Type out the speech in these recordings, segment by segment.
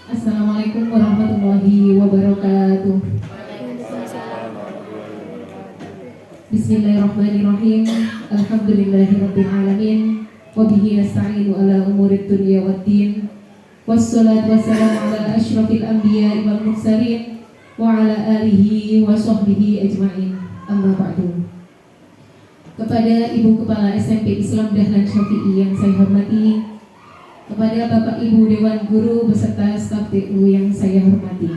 Assalamualaikum warahmatullahi wabarakatuh. Bismillahirrahmanirrahim. Alhamdulillahirabbil alamin. Wa bihi nasta'inu ala umurid dunya waddin. Wassalatu wassalamu ala asyrafil anbiya'i wal mursalin wa ala alihi wa sahbihi ajma'in. Amma ba'du. Kepada Ibu Kepala SMP Islam Dahlan Syafi'i yang saya hormati, kepada Bapak Ibu Dewan Guru beserta staf TU yang saya hormati.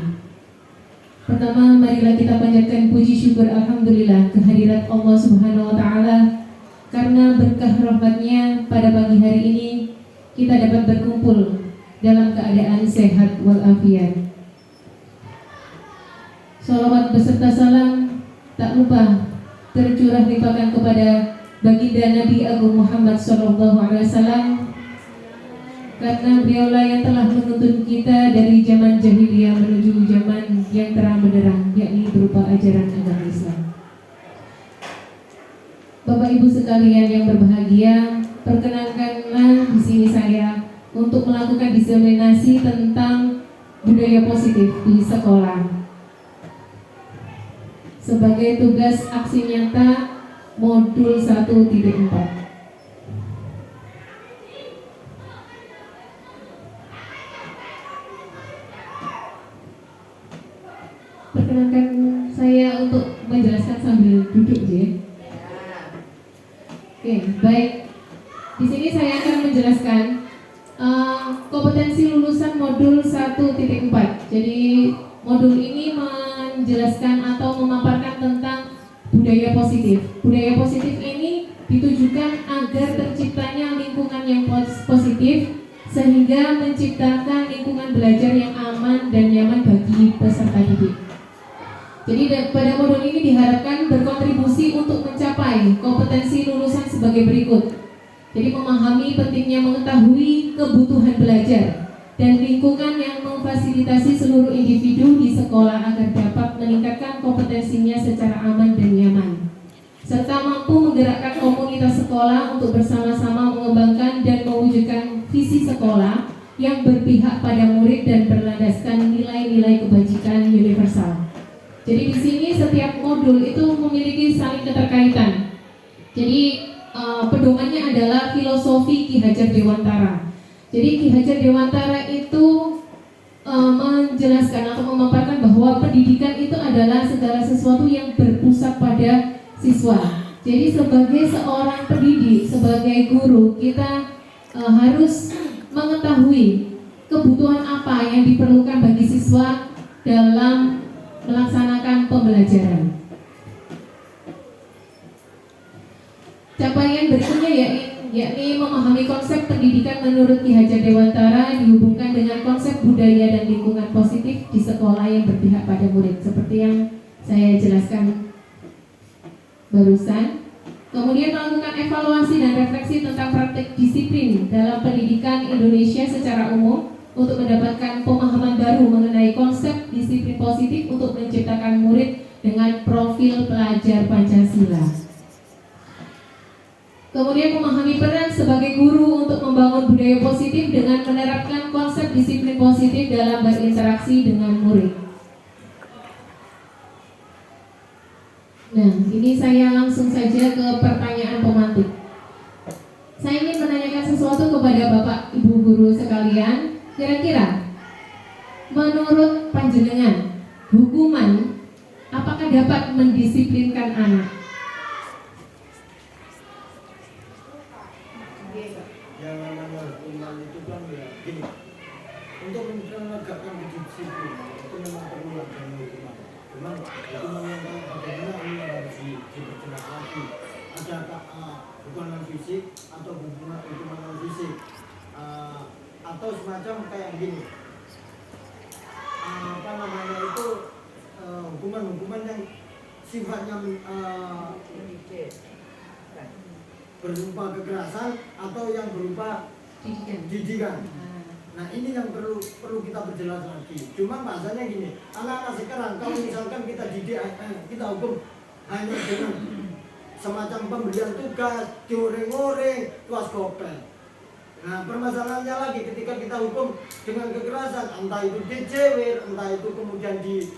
Pertama, marilah kita panjatkan puji syukur alhamdulillah kehadirat Allah Subhanahu wa taala karena berkah rahmatnya pada pagi hari ini kita dapat berkumpul dalam keadaan sehat walafiat. Shalawat beserta salam tak lupa tercurah limpahkan kepada baginda Nabi Agung Muhammad SAW, karena beliaulah yang telah menuntun kita dari zaman jahiliyah menuju zaman yang terang benderang, yakni berupa ajaran agama Islam. Bapak Ibu sekalian yang berbahagia, perkenankanlah di sini saya untuk melakukan diseminasi tentang budaya positif di sekolah sebagai tugas aksi nyata modul 1.4. Perkenankan saya untuk menjelaskan sambil duduk, ya. Oke, baik. Di sini saya akan menjelaskan kompetensi lulusan modul 1.4. Jadi modul ini menjelaskan atau memaparkan tentang budaya positif. Budaya positif ini ditujukan agar terciptanya lingkungan yang positif sehingga menciptakan lingkungan belajar yang aman dan nyaman bagi peserta didik. Jadi pada modul ini diharapkan berkontribusi untuk mencapai kompetensi lulusan sebagai berikut. Jadi memahami pentingnya mengetahui kebutuhan belajar dan lingkungan yang memfasilitasi seluruh individu di sekolah agar dapat meningkatkan kompetensinya secara aman dan nyaman, serta mampu menggerakkan komunitas sekolah untuk bersama-sama mengembangkan dan mewujudkan visi sekolah yang berpihak pada murid dan berlandaskan nilai-nilai kebajikan universal. Jadi di sini setiap modul itu memiliki saling keterkaitan. Jadi pedomannya adalah filosofi Ki Hajar Dewantara. Jadi Ki Hajar Dewantara itu menjelaskan atau memaparkan bahwa pendidikan itu adalah segala sesuatu yang berpusat pada siswa. Jadi sebagai seorang pendidik, sebagai guru, kita harus mengetahui kebutuhan apa yang diperlukan bagi siswa dalam melaksanakan pembelajaran. Capaian berikutnya yakni memahami konsep pendidikan menurut Ki Hajar Dewantara dihubungkan dengan konsep budaya dan lingkungan positif di sekolah yang berpihak pada murid, seperti yang saya jelaskan barusan. Kemudian melakukan evaluasi dan refleksi tentang praktik disiplin dalam pendidikan Indonesia secara umum untuk mendapatkan pemahaman baru mengenai konsep disiplin positif untuk menciptakan murid dengan profil pelajar Pancasila. Kemudian memahami peran sebagai guru untuk membangun budaya positif dengan menerapkan konsep disiplin positif dalam berinteraksi dengan murid. Nah, ini saya langsung saja ke pertanyaan pemantik. Saya ingin menanyakan sesuatu kepada Bapak Ibu guru sekalian. Kira-kira menurut panjenengan, hukuman apakah dapat mendisiplinkan anak? Yang namanya hukuman itu kan ya gini, untuk menegakkan disiplin itu memang perlu adanya hukuman. Cuman hukuman yang bagaimana ini harus diperjelas lagi. Ada hukuman fisik atau hukuman non fisik, atau semacam kayak gini. Apa namanya itu hukuman-hukuman yang sifatnya berupa kekerasan atau yang berupa didikan. Nah ini yang perlu kita perjelas lagi. Cuma bahasanya gini, anak-anak sekarang kalau misalkan kita didik, kita hukum hanya dengan semacam pemberian tugas, dioreng-oreng, tuas gopel. Nah, permasalahannya lagi ketika kita hukum dengan kekerasan, entah itu dijewer, entah itu kemudian di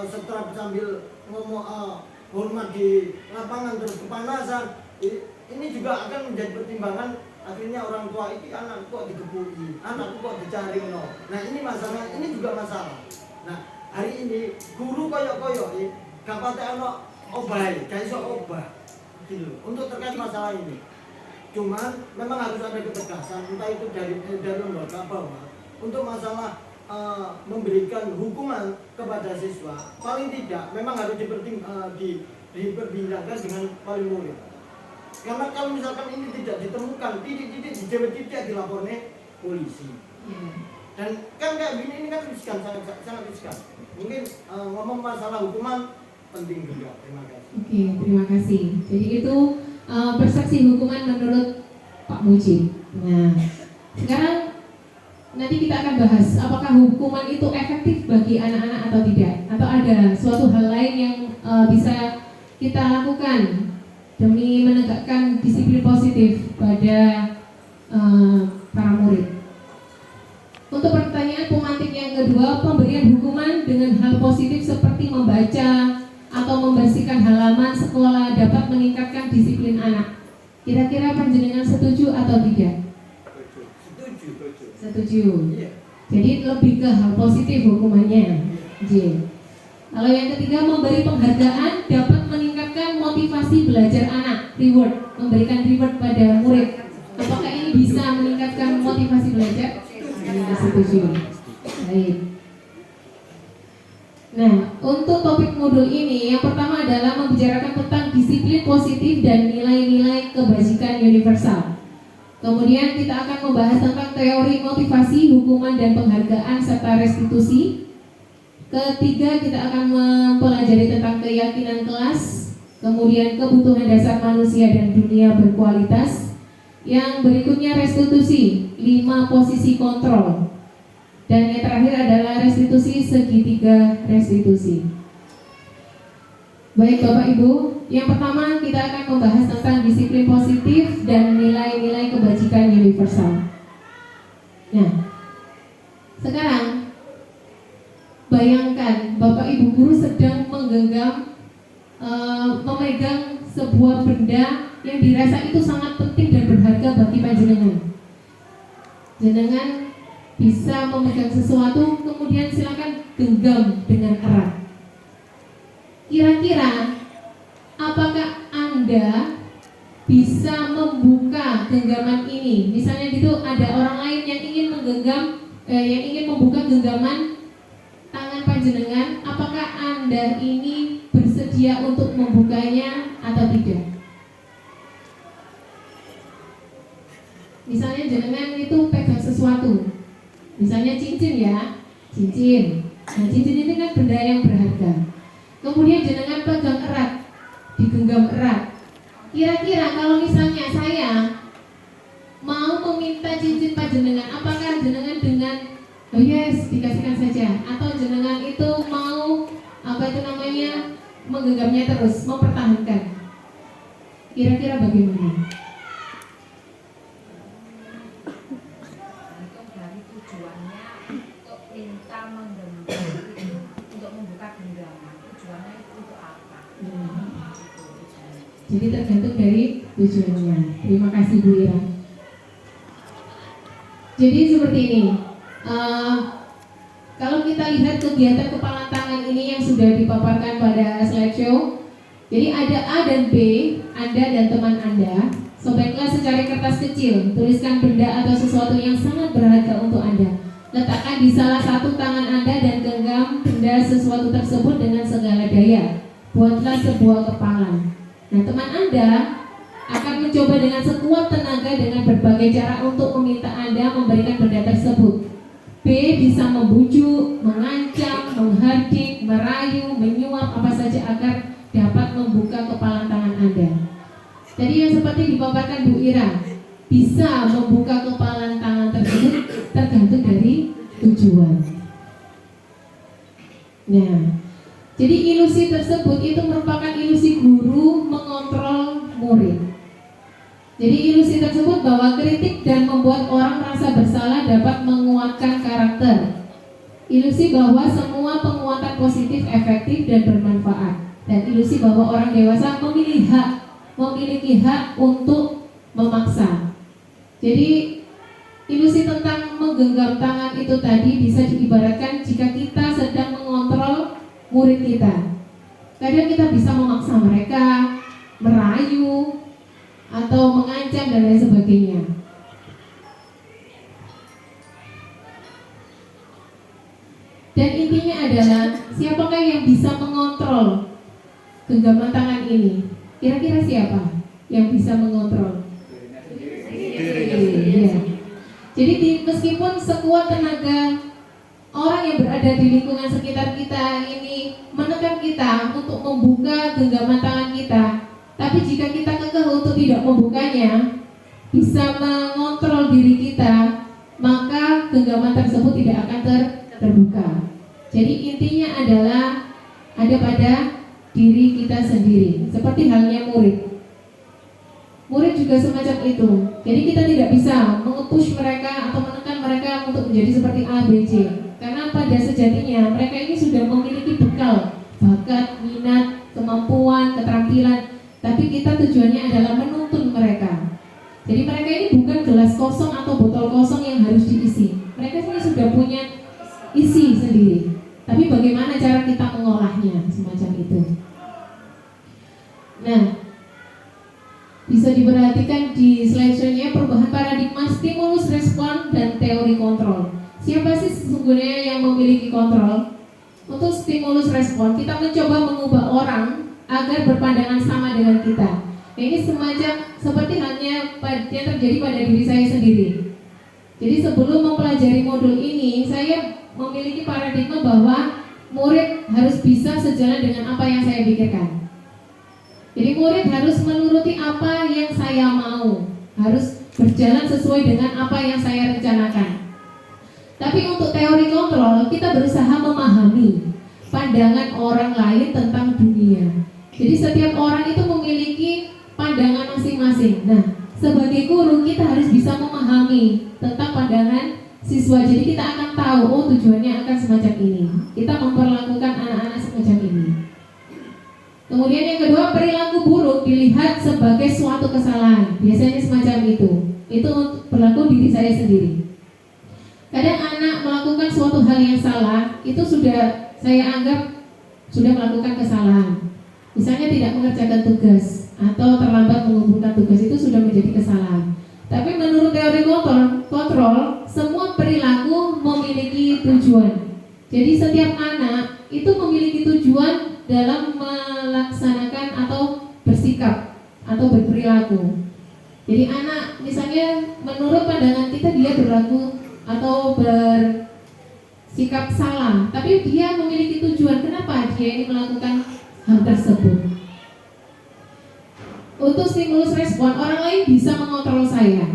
setrap sambil ngomong hormat di lapangan terus kepanasan, ini juga akan menjadi pertimbangan. Akhirnya orang tua ini anak kok dikepui, anakku kok dicari no. Nah ini masalah, ini juga masalah. Nah hari ini guru koyok-koyok gak pakai ono obah, gak iso obah gitu untuk terkait masalah ini. Cuman memang harus ada ketegasan, entah itu dari lembaga bawah untuk masalah memberikan hukuman kepada siswa. Paling tidak memang harus diperbincangkan dengan wali murid. Karena kalau misalkan ini tidak ditemukan, titik-titik dijawab-titik dilaporkan polisi. Dan kan kayak gini ini kan riskan, sangat riskan. Mungkin ngomong masalah hukuman penting juga. Terima kasih. Oke, terima kasih. Jadi itu persepsi hukuman menurut Pak Muji. Nah, sekarang nanti kita akan bahas apakah hukuman itu efektif bagi anak-anak atau tidak, atau ada suatu hal lain yang bisa kita lakukan demi menegakkan disiplin positif pada para murid. Untuk pertanyaan pemantik yang kedua, pemberian hukuman dengan hal positif seperti membaca atau membersihkan halaman sekolah dapat meningkatkan disiplin anak. Kira-kira panjenengan setuju atau tidak? Setuju. Jadi lebih ke hal positif hukumannya. J. Kalau yang ketiga, memberi penghargaan dapat meningkatkan motivasi belajar anak. Reward, memberikan reward pada murid. Apakah ini bisa meningkatkan motivasi belajar? Setuju. Baik. Nah, untuk topik modul ini, yang pertama adalah membicarakan tentang disiplin positif dan nilai-nilai kebajikan universal. Kemudian kita akan membahas tentang teori motivasi, hukuman dan penghargaan serta restitusi. Ketiga, kita akan mempelajari tentang keyakinan kelas, kemudian kebutuhan dasar manusia dan dunia berkualitas. Yang berikutnya restitusi, 5 posisi kontrol. Dan yang terakhir adalah restitusi, segitiga restitusi. Baik Bapak Ibu, yang pertama kita akan membahas tentang disiplin positif dan nilai-nilai kebajikan universal. Nah, sekarang bayangkan Bapak Ibu guru sedang menggenggam, memegang sebuah benda yang dirasa itu sangat penting dan berharga bagi panjenengan. Jenengan bisa memegang sesuatu, kemudian silakan genggam dengan erat. Kira-kira apakah Anda bisa membuka genggaman ini? Misalnya gitu, ada orang lain yang ingin yang ingin membuka genggaman tangan panjenengan. Apakah Anda ini bersedia untuk membukanya atau tidak? Misalnya jenengan itu pegang sesuatu, misalnya cincin ya, cincin. Nah cincin ini kan benda yang berharga. Kemudian jenengan pegang erat, digenggam erat. Kira-kira kalau misalnya saya mau meminta cincin panjenengan, apakah jenengan dengan oh yes dikasihkan saja, atau jenengan itu mau menggenggamnya terus, mempertahankan? Kira-kira bagaimana? Jadi tergantung dari tujuannya. Terima kasih Bu Ira. Jadi seperti ini. Kalau kita lihat kegiatan kepala tangan ini yang sudah dipaparkan pada slideshow, jadi ada A dan B, Anda dan teman Anda. Sobeklah secari kertas kecil, tuliskan benda atau sesuatu yang sangat berharga untuk Anda. Letakkan di salah satu tangan Anda dan genggam benda sesuatu tersebut dengan segala daya. Buatlah sebuah kepalan. Nah, teman Anda akan mencoba dengan sekuat tenaga dengan berbagai cara untuk meminta Anda memberikan benda tersebut. B bisa membujuk, mengancam, menghardik, merayu, menyuap, apa saja agar dapat membuka kepala tangan Anda. Jadi yang seperti dipaparkan Bu Ira, bisa membuka kepala tangan tersebut tergantung dari tujuan. Nah, jadi ilusi tersebut itu merupakan ilusi guru mengontrol murid. Jadi ilusi tersebut bahwa kritik dan membuat orang merasa bersalah dapat menguatkan karakter. Ilusi bahwa semua penguatan positif efektif dan bermanfaat. Dan ilusi bahwa orang dewasa memiliki hak untuk memaksa. Jadi ilusi tentang menggenggam tangan itu tadi bisa diibaratkan jika kita sedang mengontrol murid kita. Kadang kita bisa memaksa mereka, merayu, atau mengancam dan lain sebagainya. Dan intinya adalah siapakah yang bisa mengontrol genggaman tangan ini? Kira-kira siapa yang bisa mengontrol? Iya. Jadi meskipun sekuat tenaga orang yang berada di lingkungan sekitar kita ini menekan kita untuk membuka genggaman tangan kita, tapi jika kita kekeh untuk tidak membukanya, bisa mengontrol diri kita, maka genggaman tersebut tidak akan terbuka. Jadi intinya adalah ada pada diri kita sendiri. Seperti halnya murid. Murid juga semacam itu. Jadi kita tidak bisa mengepush mereka atau menekan mereka untuk menjadi seperti A, B, C. Karena pada sejatinya mereka ini sudah memiliki bekal, bakat, minat, kemampuan, keterampilan. Tapi kita tujuannya adalah menuntun mereka. Jadi mereka ini bukan gelas kosong atau botol kosong yang harus diisi. Mereka ini sudah punya isi sendiri. Tapi bagaimana cara kita mengolahnya, semacam itu. Nah, bisa diperhatikan di slide selanjutnya perubahan paradigma stimulus respon dan teori kontrol. Siapa sih sesungguhnya yang memiliki kontrol? Untuk stimulus respon, kita mencoba mengubah orang agar berpandangan sama dengan kita. Nah, ini semacam seperti halnya yang terjadi pada diri saya sendiri. Jadi sebelum mempelajari modul ini, saya memiliki paradigma bahwa murid harus bisa sejalan dengan apa yang saya pikirkan. Jadi murid harus menuruti apa yang saya mau, harus berjalan sesuai dengan apa yang saya rencanakan. Tapi untuk teori kontrol, kita berusaha memahami pandangan orang lain tentang dunia. Jadi setiap orang itu memiliki pandangan masing-masing. Nah, sebagai guru kita harus bisa memahami tentang pandangan siswa. Jadi kita akan tahu, oh tujuannya akan semacam ini. Kita memperlakukan anak-anak semacam ini. Kemudian yang kedua, perilaku buruk dilihat sebagai suatu kesalahan. Biasanya semacam itu. Itu berlaku diri saya sendiri. Kadang anak melakukan suatu hal yang salah, itu sudah saya anggap sudah melakukan kesalahan. Misalnya tidak mengerjakan tugas atau terlambat mengumpulkan tugas, itu sudah menjadi kesalahan. Tapi menurut teori kontrol, semua perilaku memiliki tujuan. Jadi setiap anak itu memiliki tujuan dalam melaksanakan atau bersikap atau berperilaku. Jadi anak misalnya menurut pandangan kita dia berlaku atau bersikap salah, tapi dia memiliki tujuan kenapa dia ini melakukan hal tersebut. Untuk stimulus respon, orang lain bisa mengontrol saya,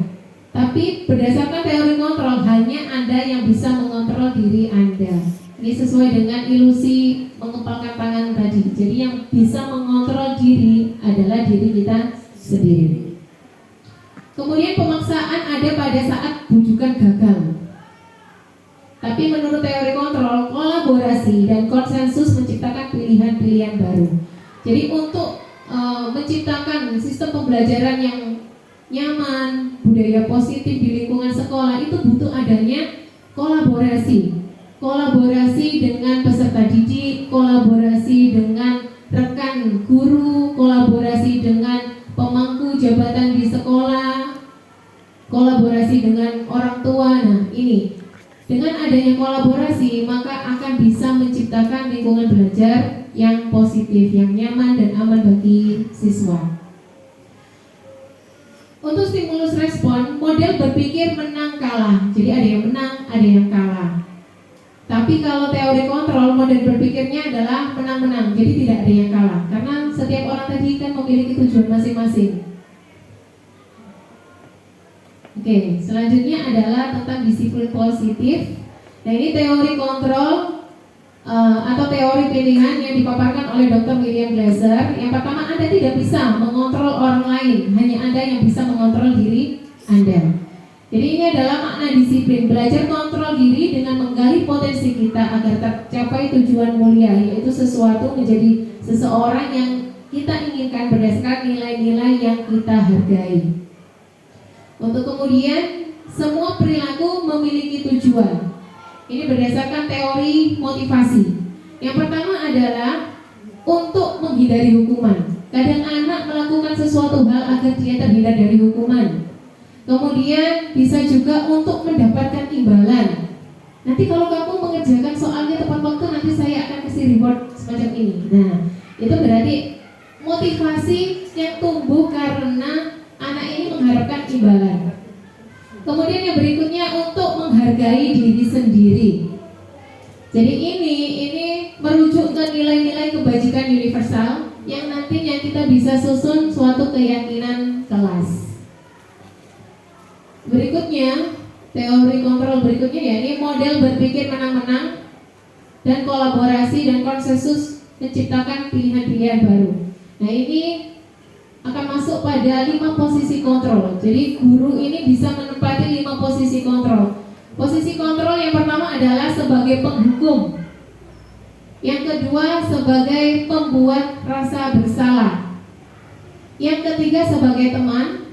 tapi berdasarkan teori kontrol hanya Anda yang bisa mengontrol diri Anda. Ini sesuai dengan ilusi mengepalkan tangan tadi. Jadi yang bisa mengontrol diri adalah diri kita sendiri. Kemudian pemaksaan ada pada saat bujukan gagal. Tapi menurut teori kontrol, kolaborasi dan konsensus menciptakan pilihan-pilihan baru. Jadi untuk menciptakan sistem pembelajaran yang nyaman, budaya positif di lingkungan sekolah itu butuh adanya kolaborasi. Kolaborasi dengan peserta didik, kolaborasi dengan rekan guru, kolaborasi dengan pemangku jabatan di sekolah, kolaborasi dengan orang tua. Nah, ini dengan adanya kolaborasi maka akan bisa menciptakan lingkungan belajar yang positif, yang nyaman dan aman bagi siswa. Untuk stimulus respon, model berpikir menang kalah. Jadi ada yang menang, ada yang kalah. Tapi kalau teori kontrol, model berpikirnya adalah menang-menang. Jadi tidak ada yang kalah. Karena setiap orang tadi kan memiliki tujuan masing-masing. Oke, selanjutnya adalah tentang disiplin positif. Nah, ini teori kontrol atau teori pilihan yang dipaparkan oleh Dr. William Glasser. Yang pertama, Anda tidak bisa mengontrol orang lain, hanya Anda yang bisa mengontrol diri Anda. Jadi ini adalah makna disiplin, belajar kontrol diri dengan menggali potensi kita agar tercapai tujuan mulia, yaitu sesuatu menjadi seseorang yang kita inginkan berdasarkan nilai-nilai yang kita hargai. Untuk kemudian, semua perilaku memiliki tujuan. Ini berdasarkan teori motivasi. Yang pertama adalah untuk menghindari hukuman. Kadang anak melakukan sesuatu hal agar dia terhindar dari hukuman. Kemudian bisa juga untuk mendapatkan imbalan. Nanti kalau kamu mengerjakan soalnya tepat waktu, nanti saya akan kasih reward semacam ini. Nah, itu berarti motivasi yang tumbuh karena anak ini mengharapkan imbalan. Kemudian yang berikutnya untuk menghargai diri sendiri. Jadi ini merujuk ke nilai-nilai kebajikan universal yang nantinya kita bisa susun suatu keyakinan kelas. Berikutnya, teori kontrol berikutnya ya, ini model berpikir menang-menang dan kolaborasi dan konsensus menciptakan pilihan-pilihan baru. Nah, ini akan masuk pada 5 posisi kontrol. Jadi guru ini bisa menempati 5 posisi kontrol. Posisi kontrol yang pertama adalah sebagai penghukum. Yang kedua sebagai pembuat rasa bersalah. Yang ketiga sebagai teman.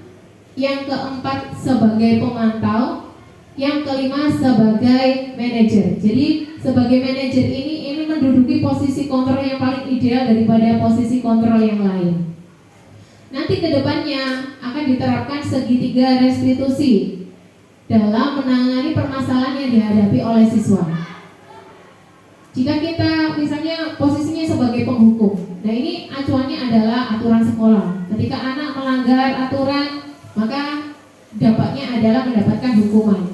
Yang keempat sebagai pemantau. Yang kelima sebagai manajer. Jadi sebagai manajer ini menduduki posisi kontrol yang paling ideal daripada posisi kontrol yang lain. Nanti kedepannya akan diterapkan segitiga restitusi dalam menangani permasalahan yang dihadapi oleh siswa. Jika kita misalnya posisinya sebagai penghukum, nah ini acuannya adalah aturan sekolah. Ketika anak melanggar aturan, maka dampaknya adalah mendapatkan hukuman.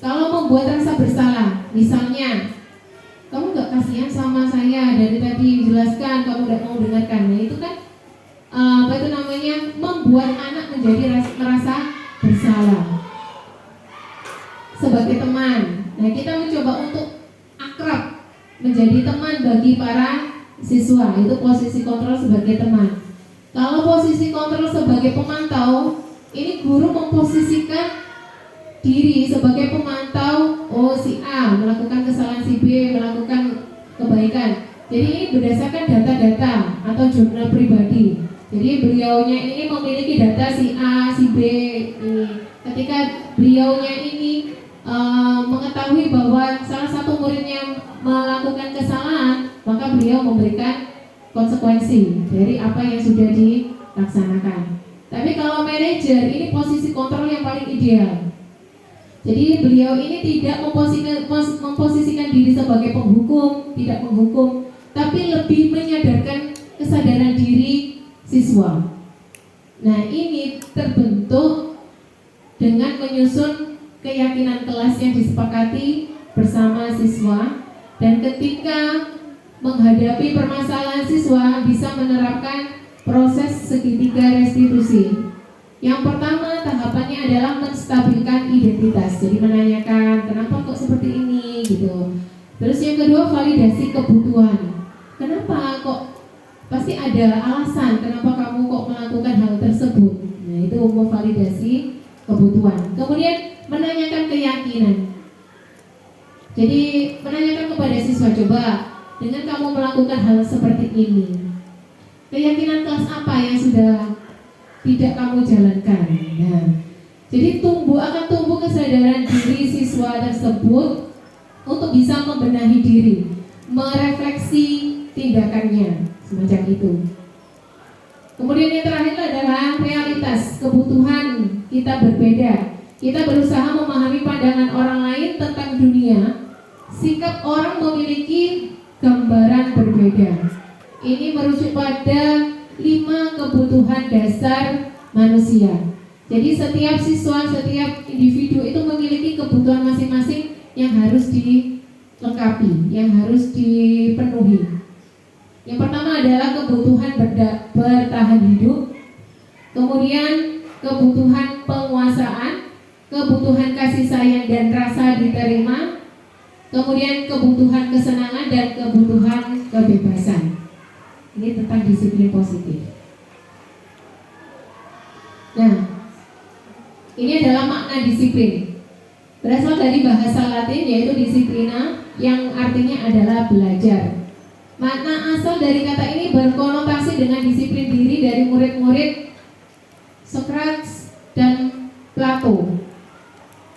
Kalau membuat rasa bersalah, misalnya kamu gak kasihan sama saya, dari tadi jelaskan kamu gak mau dengarkan, nah itu kan membuat anak menjadi merasa bersalah. Sebagai teman, nah kita mencoba untuk akrab, menjadi teman bagi para siswa. Itu posisi kontrol sebagai teman. Kalau posisi kontrol sebagai pemantau, ini guru memposisikan diri sebagai pemantau. Oh, si A melakukan kesalahan, si B melakukan kebaikan. Jadi ini berdasarkan data-data atau jurnal pribadi. Jadi beliaunya ini memiliki data si A, si B ini. Ketika beliaunya ini mengetahui bahwa salah satu muridnya melakukan kesalahan, maka beliau memberikan konsekuensi dari apa yang sudah dilaksanakan. Tapi kalau manajer ini posisi kontrol yang paling ideal. Jadi beliau ini tidak memposisikan diri sebagai penghukum, tidak menghukum, tapi lebih menyadarkan kesadaran diri siswa. Nah, ini terbentuk dengan menyusun keyakinan kelas yang disepakati bersama siswa, dan ketika menghadapi permasalahan siswa bisa menerapkan proses segitiga restitusi. Yang pertama tahapannya adalah menstabilkan identitas. Jadi menanyakan kenapa kok seperti ini gitu. Terus yang kedua validasi kebutuhan. Kenapa kok? Pasti ada alasan kenapa kamu kok melakukan hal tersebut. Nah, itu memvalidasi kebutuhan. Kemudian menanyakan keyakinan. Jadi menanyakan kepada siswa, coba dengan kamu melakukan hal seperti ini, keyakinan kelas apa yang sudah tidak kamu jalankan. Nah, jadi akan tumbuh kesadaran diri siswa tersebut untuk bisa membenahi diri, merefleksi tindakannya, semacam itu. Kemudian yang terakhir adalah realitas, kebutuhan kita berbeda. Kita berusaha memahami pandangan orang lain tentang dunia. Sikap orang memiliki gambaran berbeda. Ini merujuk pada 5 kebutuhan dasar manusia. Jadi setiap siswa, setiap individu itu memiliki kebutuhan masing-masing yang harus dilengkapi, yang harus dipenuhi. Yang pertama adalah kebutuhan bertahan hidup, kemudian kebutuhan penguasaan, kebutuhan kasih sayang dan rasa diterima, kemudian kebutuhan kesenangan dan kebutuhan kebebasan. Ini tentang disiplin positif. Nah, ini adalah makna disiplin. Berasal dari bahasa Latin yaitu disiplina, yang artinya adalah belajar. Makna asal dari kata ini berkonotasi dengan disiplin diri dari murid-murid Socrates dan Plato.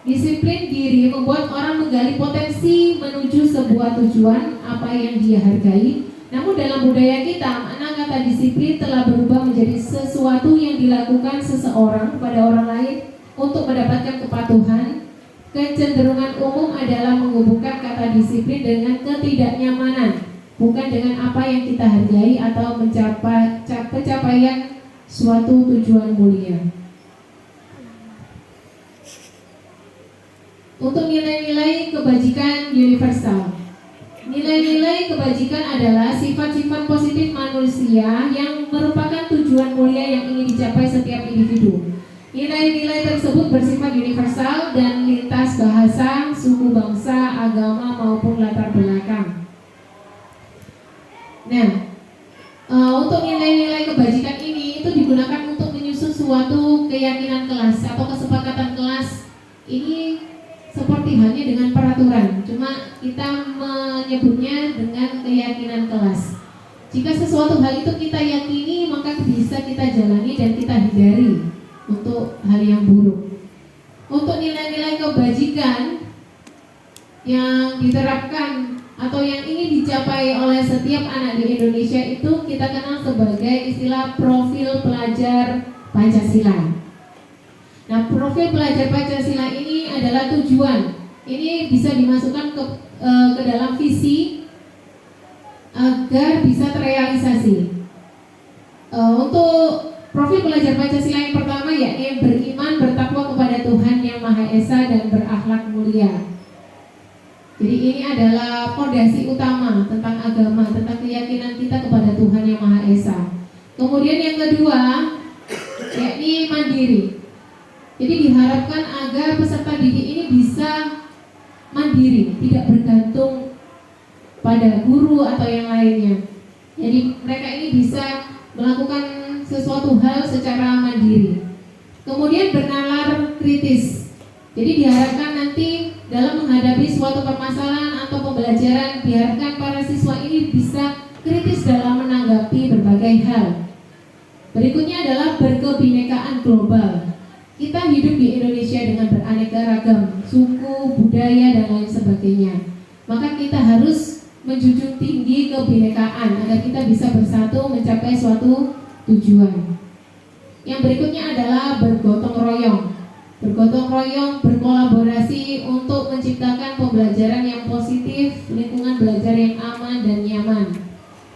Disiplin diri membuat orang menggali potensi menuju sebuah tujuan apa yang dia hargai. Namun dalam budaya kita, makna kata disiplin telah berubah menjadi sesuatu yang dilakukan seseorang pada orang lain untuk mendapatkan kepatuhan. Kecenderungan umum adalah menghubungkan kata disiplin dengan ketidaknyamanan, bukan dengan apa yang kita hargai atau mencapai pencapaian suatu tujuan mulia. Untuk nilai-nilai kebajikan universal. Nilai-nilai kebajikan adalah sifat-sifat positif manusia yang merupakan tujuan mulia yang ingin dicapai setiap individu. Nilai-nilai tersebut bersifat universal dan lintas bahasa, suku bangsa, agama maupun latar belakang. Nah, untuk nilai-nilai kebajikan ini itu digunakan untuk menyusun suatu keyakinan kelas atau kesepakatan kelas. Ini seperti halnya dengan peraturan, cuma kita menyebutnya dengan keyakinan kelas. Jika sesuatu hal itu kita yakini, maka bisa kita jalani dan kita hindari untuk hal yang buruk. Untuk nilai-nilai kebajikan yang diterapkan atau yang ingin dicapai oleh setiap anak di Indonesia itu kita kenal sebagai istilah profil pelajar Pancasila. Nah, profil pelajar Pancasila ini adalah tujuan. Ini bisa dimasukkan ke dalam visi agar bisa terrealisasi. Untuk profil pelajar Pancasila yang pertama yakni beriman, bertakwa kepada Tuhan Yang Maha Esa dan berakhlak mulia. Jadi ini adalah fondasi utama tentang agama, tentang keyakinan kita kepada Tuhan Yang Maha Esa. Kemudian yang kedua yakni mandiri. Jadi diharapkan agar peserta didik ini bisa mandiri, tidak bergantung pada guru atau yang lainnya. Jadi mereka ini bisa melakukan sesuatu hal secara mandiri. Kemudian bernalar kritis. Jadi diharapkan nanti dalam menghadapi suatu permasalahan atau pembelajaran, diharapkan para siswa ini bisa kritis dalam menanggapi berbagai hal. Berikutnya adalah berkebinekaan global. Kita hidup di Indonesia dengan beraneka ragam suku, budaya, dan lain sebagainya. Maka kita harus menjunjung tinggi kebinekaan agar kita bisa bersatu mencapai suatu tujuan. Yang berikutnya adalah bergotong royong. Bergotong royong, berkolaborasi untuk menciptakan pembelajaran yang positif, lingkungan belajar yang aman dan nyaman,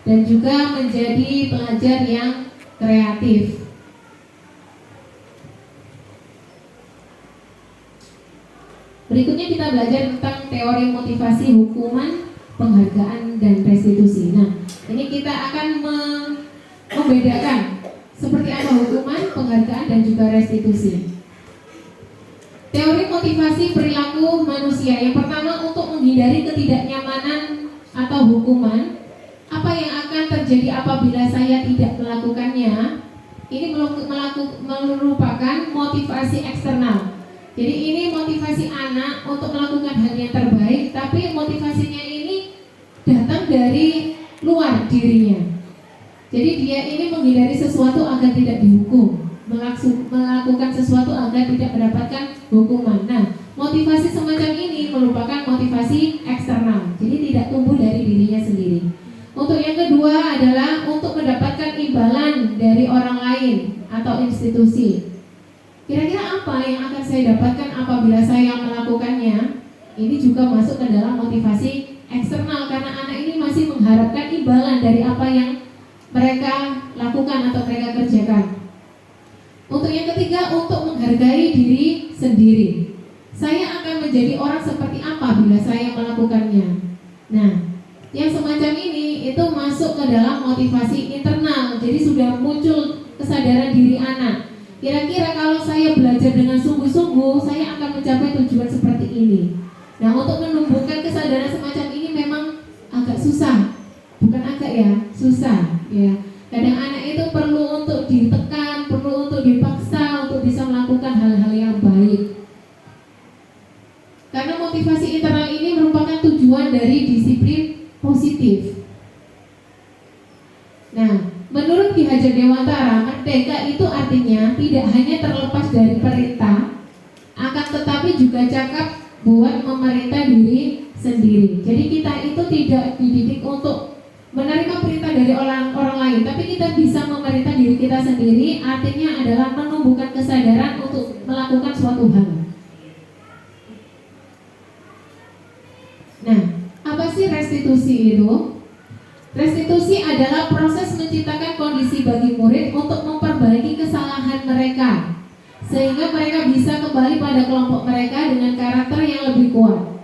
dan juga menjadi pelajar yang kreatif. Berikutnya kita belajar tentang teori motivasi, hukuman, penghargaan, dan restitusi. Nah, ini kita akan membedakan seperti apa hukuman, penghargaan, dan juga restitusi. Teori motivasi perilaku manusia. Yang pertama, untuk menghindari ketidaknyamanan atau hukuman. Apa yang akan terjadi apabila saya tidak melakukannya? Ini merupakan motivasi eksternal. Jadi ini motivasi anak untuk melakukan hal yang terbaik, tapi motivasinya ini datang dari luar dirinya. Jadi dia ini menghindari sesuatu agar tidak dihukum, melakukan sesuatu agar tidak mendapatkan hukuman. Nah, motivasi semacam ini merupakan motivasi eksternal, jadi tidak tumbuh dari dirinya sendiri. Untuk yang kedua adalah untuk mendapatkan imbalan dari orang lain atau institusi. Kira-kira apa yang akan saya dapatkan apabila saya melakukannya? Ini juga masuk ke dalam motivasi eksternal karena anak ini masih mengharapkan imbalan dari apa yang mereka lakukan atau mereka kerjakan. Untuk yang ketiga, untuk menghargai diri sendiri. Saya akan menjadi orang seperti apa bila saya melakukannya? Nah, yang semacam ini itu masuk ke dalam motivasi internal. Jadi sudah muncul kesadaran diri anak. Kira-kira kalau saya belajar dengan sungguh-sungguh, saya akan mencapai tujuan seperti ini. Nah, untuk menumbuhkan kesadaran semacam ini memang agak susah, bukan agak ya, susah ya. Kadang anak itu perlu untuk ditekan, perlu untuk dipaksa untuk bisa melakukan hal-hal yang baik. Karena motivasi internal ini merupakan tujuan dari disiplin positif. Nah, menurut Ki Hajar Dewantara, merdeka itu artinya tidak hanya terlepas dari perintah, akan tetapi juga cakap buat memerintah diri sendiri. Jadi kita itu tidak dididik untuk menerima perintah dari orang lain, tapi kita bisa memerintah diri kita sendiri. Artinya adalah menumbuhkan kesadaran untuk melakukan suatu hal. Nah, apa sih restitusi itu? Restitusi adalah proses menciptakan kondisi bagi murid untuk memperbaiki kesalahan mereka, sehingga mereka bisa kembali pada kelompok mereka dengan karakter yang lebih kuat.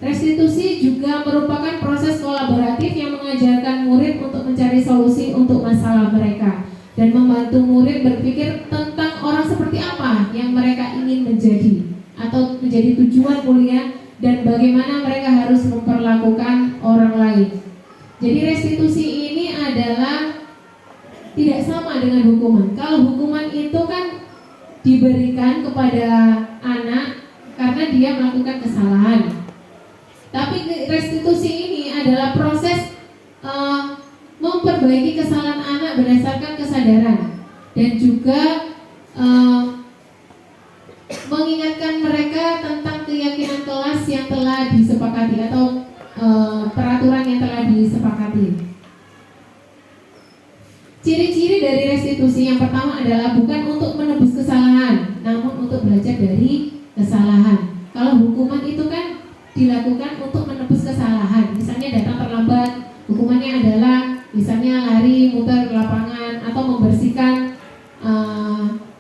Restitusi juga merupakan proses kolaboratif yang mengajarkan murid untuk mencari solusi untuk masalah mereka dan membantu murid berpikir tentang orang seperti apa yang mereka ingin menjadi atau menjadi tujuan kuliah dan bagaimana mereka harus memperlakukan orang lain. Jadi restitusi ini adalah tidak sama dengan hukuman. Kalau hukuman itu kan diberikan kepada anak karena dia melakukan kesalahan. Tapi restitusi ini adalah proses memperbaiki kesalahan anak berdasarkan kesadaran dan juga mengingatkan mereka tentang keyakinan kelas yang telah disepakati atau peraturan yang telah disepakati. Ciri-ciri dari restitusi yang pertama adalah bukan untuk menebus kesalahan, namun untuk belajar dari kesalahan. Kalau hukuman itu kan dilakukan untuk menebus kesalahan. Misalnya datang terlambat, hukumannya adalah misalnya lari muter lapangan atau membersihkan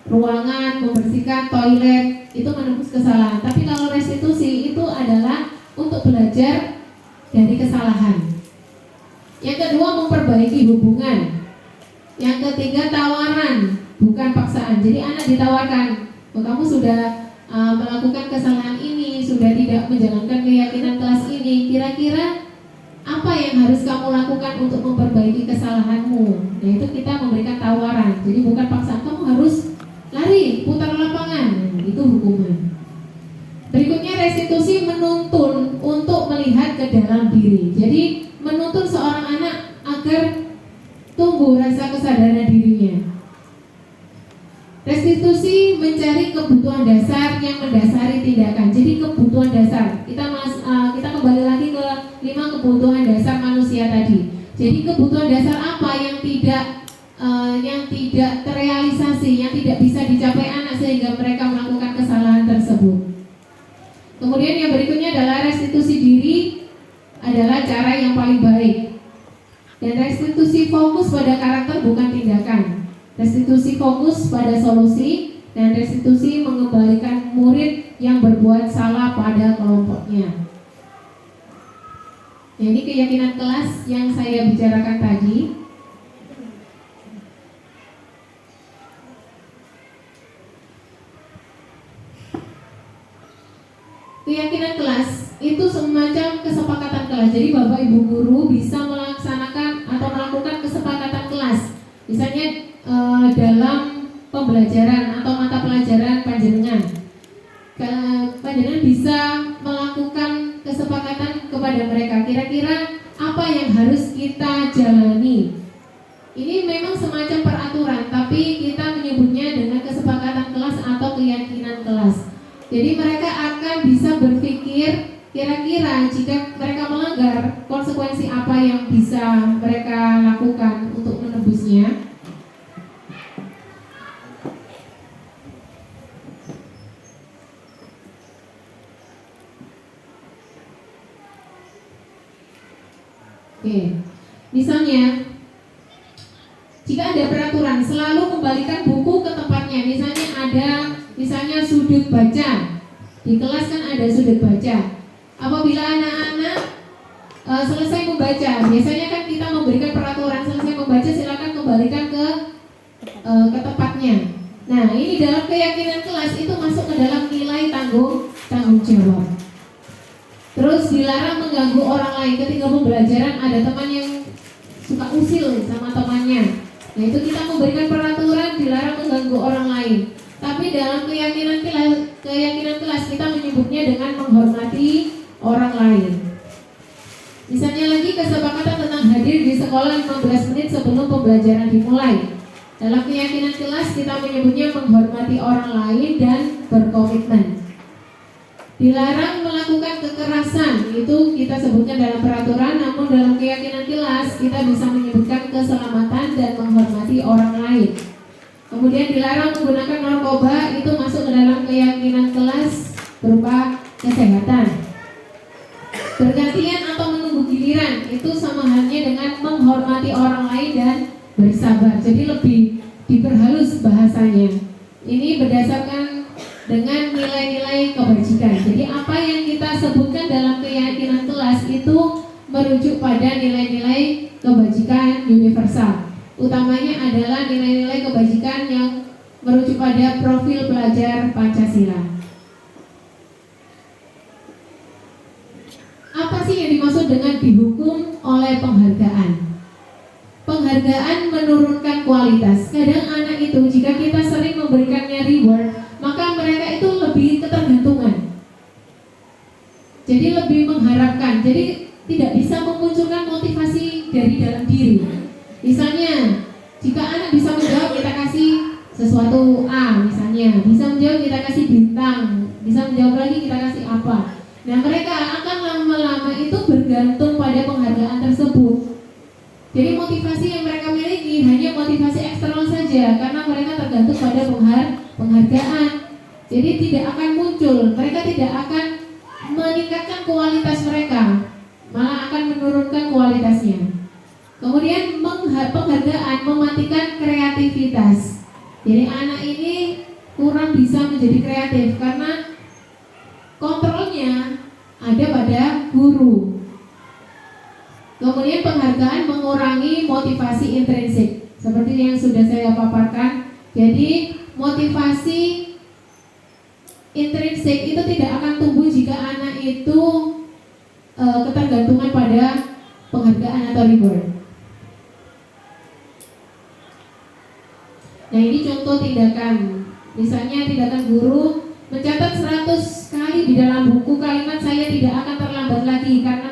ruangan, membersihkan toilet, itu menebus kesalahan. Tapi kalau restitusi itu adalah untuk belajar dari kesalahan. Yang kedua, memperbaiki hubungan. Yang ketiga, tawaran, bukan paksaan. Jadi anak ditawarkan, kamu sudah melakukan kesalahan ini, sudah tidak menjalankan keyakinan kelas ini, kira-kira apa yang harus kamu lakukan untuk memperbaiki kesalahanmu? Nah, itu kita memberikan tawaran. Jadi bukan paksaan, kamu harus lari, putar lapangan. Itu hukuman. Berikutnya, restitusi menuntun untuk melihat ke dalam diri. Jadi menuntun seorang anak agar tumbuh rasa kesadaran dirinya. Restitusi mencari kebutuhan dasar yang mendasari tindakan. Jadi kebutuhan dasar. Kita kembali lagi ke 5 kebutuhan dasar manusia tadi. Jadi kebutuhan dasar apa yang tidak terrealisasi, yang tidak bisa dicapai anak sehingga mereka melakukan kesalahan tersebut. Kemudian yang berikutnya adalah restitusi diri adalah cara yang paling baik. Dan restitusi fokus pada karakter bukan tindakan. Restitusi fokus pada solusi dan restitusi mengembalikan murid yang berbuat salah pada kelompoknya. Nah, ini keyakinan kelas yang saya bicarakan tadi. Keyakinan kelas itu semacam kesepakatan kelas. Jadi Bapak Ibu guru bisa melaksanakan atau melakukan kesepakatan kelas. Misalnya dalam pembelajaran atau mata pelajaran panjenengan, panjenengan bisa melakukan kesepakatan kepada mereka. Kira-kira apa yang harus kita jalani? Ini memang semacam peraturan, tapi kita menyebutnya dengan kesepakatan kelas atau keyakinan kelas. Jadi mereka akan bisa berpikir kira-kira jika mereka melanggar, konsekuensi apa yang bisa mereka lakukan untuk menebusnya. Oke, misalnya jika ada peraturan selalu kembalikan buku ke tempatnya. Misalnya sudut baca. Di kelas kan ada sudut baca. Apabila anak-anak selesai membaca, biasanya kan kita memberikan peraturan selesai membaca silakan kembalikan ke tempatnya. Nah, ini dalam keyakinan kelas itu masuk ke dalam nilai tanggung jawab. Terus dilarang mengganggu orang lain ketika pembelajaran. Ada teman yang suka usil sama temannya. Nah itu kita memberikan peraturan dilarang mengganggu orang lain. Tapi dalam keyakinan kelas kita menyebutnya dengan menghormati orang lain. Misalnya lagi kesepakatan tentang hadir di sekolah 15 menit sebelum pembelajaran dimulai. Dalam keyakinan kelas kita menyebutnya menghormati orang lain dan berkomitmen. Dilarang melakukan kekerasan, itu kita sebutnya dalam peraturan, namun dalam keyakinan kelas kita bisa menyebutkan keselamatan dan menghormati orang lain. Kemudian dilarang menggunakan narkoba, itu masuk ke dalam keyakinan kelas berupa kesehatan. Bergantian atau menunggu giliran, itu sama halnya dengan menghormati orang lain dan bersabar. Jadi lebih diperhalus bahasanya. Ini berdasarkan dengan nilai-nilai kebajikan. Jadi apa yang kita sebutkan dalam keyakinan kelas itu merujuk pada nilai-nilai kebajikan universal. Utamanya adalah nilai-nilai kebajikan yang merujuk pada profil pelajar Pancasila. Apa sih yang dimaksud dengan dihukum oleh penghargaan? Penghargaan menurunkan kualitas. Kadang anak itu jika kita sering memberikannya reward, maka mereka itu lebih ketergantungan. Jadi lebih mengharapkan. Jadi tidak bisa memunculkan motivasi dari dalam diri. Misalnya, jika anak bisa menjawab kita kasih sesuatu A misalnya, bisa menjawab kita kasih bintang, bisa menjawab lagi kita kasih apa. Nah mereka akan lama-lama itu bergantung pada penghargaan tersebut. Jadi motivasi yang mereka miliki hanya motivasi eksternal saja karena mereka tergantung pada penghargaan. Jadi tidak akan muncul, mereka tidak akan meningkatkan kualitas mereka, malah akan menurunkan kualitasnya. Kemudian penghargaan mematikan kreativitas. Jadi anak ini kurang bisa menjadi kreatif karena kontrolnya ada pada guru. Kemudian penghargaan mengurangi motivasi intrinsik, seperti yang sudah saya paparkan. Jadi motivasi intrinsik itu tidak akan tumbuh jika anak itu ketergantungan pada penghargaan atau reward. Nah ini contoh tindakan. Misalnya tindakan guru mencatat 100 kali di dalam buku kalimat saya tidak akan terlambat lagi karena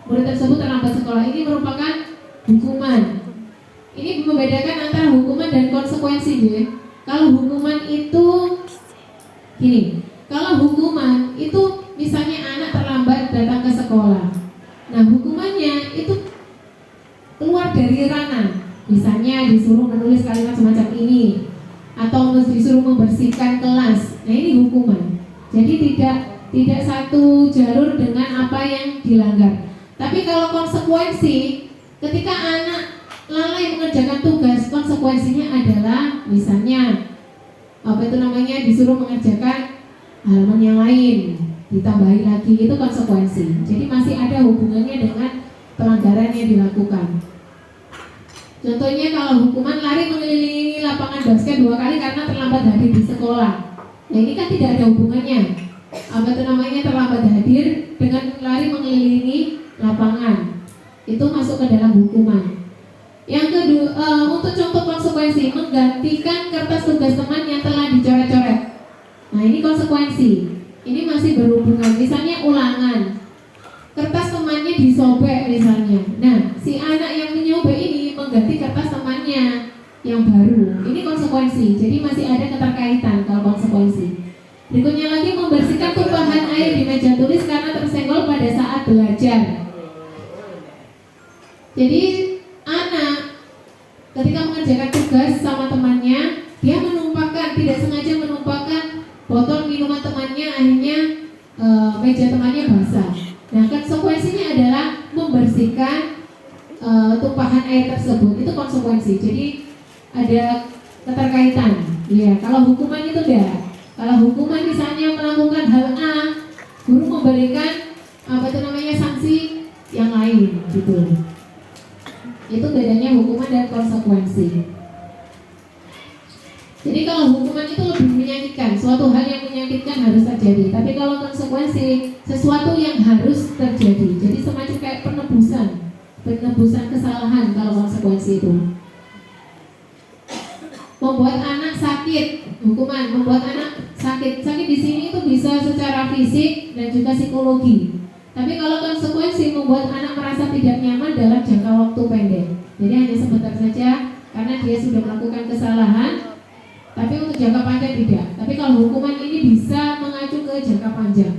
murid tersebut terlambat sekolah. Ini merupakan hukuman. Ini membedakan antara hukuman dan konsekuensi ya. Kalau hukuman itu gini, kalau hukuman itu misalnya anak terlambat datang ke sekolah. Nah hukumannya itu keluar dari ranah. Misalnya disuruh menulis kalimat semacam ini atau disuruh membersihkan kelas. Nah ini hukuman. Jadi tidak satu jalur dengan apa yang dilanggar. Tapi kalau konsekuensi, ketika anak lalai mengerjakan tugas, konsekuensinya adalah misalnya disuruh mengerjakan halaman yang lain, ditambahi lagi, itu konsekuensi. Jadi masih ada hubungannya dengan pelanggaran yang dilakukan. Contohnya kalau hukuman lari mengelilingi lapangan basket 2 kali karena terlambat hadir di sekolah. Nah ini kan tidak ada hubungannya. Terlambat hadir dengan lari mengelilingi lapangan. Itu masuk ke dalam hukuman. Yang kedua, untuk contoh konsekuensi, menggantikan kertas tugas teman yang telah dicoret-coret. Nah ini konsekuensi. Ini masih berhubungan. Misalnya ulangan, kertas temannya disobek misalnya. Nah si anak yang menyobek ini mengganti kertas temannya yang baru. Ini konsekuensi. Jadi masih ada keterkaitan kalau konsekuensi. Berikutnya lagi, membersihkan tumpahan air di meja tulis karena tersenggol pada saat belajar. Jadi anak ketika mengerjakan tugas sama temannya, dia tidak sengaja menumpahkan botol minuman temannya, akhirnya meja temannya basah. Nah konsekuensinya adalah membersihkan tumpahan air tersebut. Itu konsekuensi. Jadi ada keterkaitan. Ya, kalau hukuman itu enggak. Kalau hukuman misalnya melakukan hal A, guru memberikan sanksi yang lain gitu. Itu bedanya hukuman dan konsekuensi. Jadi kalau hukuman itu lebih menyakitkan, suatu hal yang menyakitkan harus terjadi. Tapi kalau konsekuensi, sesuatu yang harus terjadi. Jadi semacam kayak penebusan kesalahan kalau konsekuensi itu. Membuat anak sakit, hukuman membuat anak sakit. Sakit di sini itu bisa secara fisik dan juga psikologi. Tapi kalau konsekuensi membuat anak merasa tidak nyaman dalam jangka waktu pendek. Jadi hanya sebentar saja karena dia sudah melakukan kesalahan. Tapi untuk jangka panjang tidak. Tapi kalau hukuman ini bisa mengacu ke jangka panjang.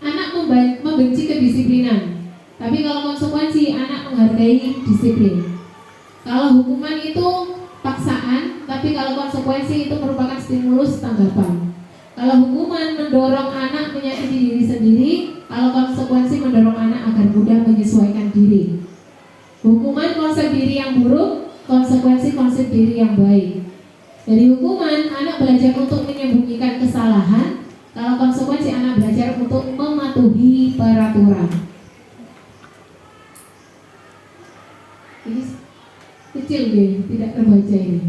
Anak membenci kedisiplinan. Tapi kalau konsekuensi anak menghargai disiplin. Kalau hukuman itu paksaan, tapi kalau konsekuensi itu merupakan stimulus tanggapan. Kalau hukuman mendorong anak menyakiti diri sendiri, kalau konsekuensi mendorong anak agar mudah menyesuaikan diri. Hukuman konsep diri yang buruk, konsekuensi konsep diri yang baik. Dari hukuman, anak belajar untuk menyembunyikan kesalahan. Kalau konsekuensi, anak belajar untuk mematuhi peraturan. Ini kecil deh, tidak terbaca ini.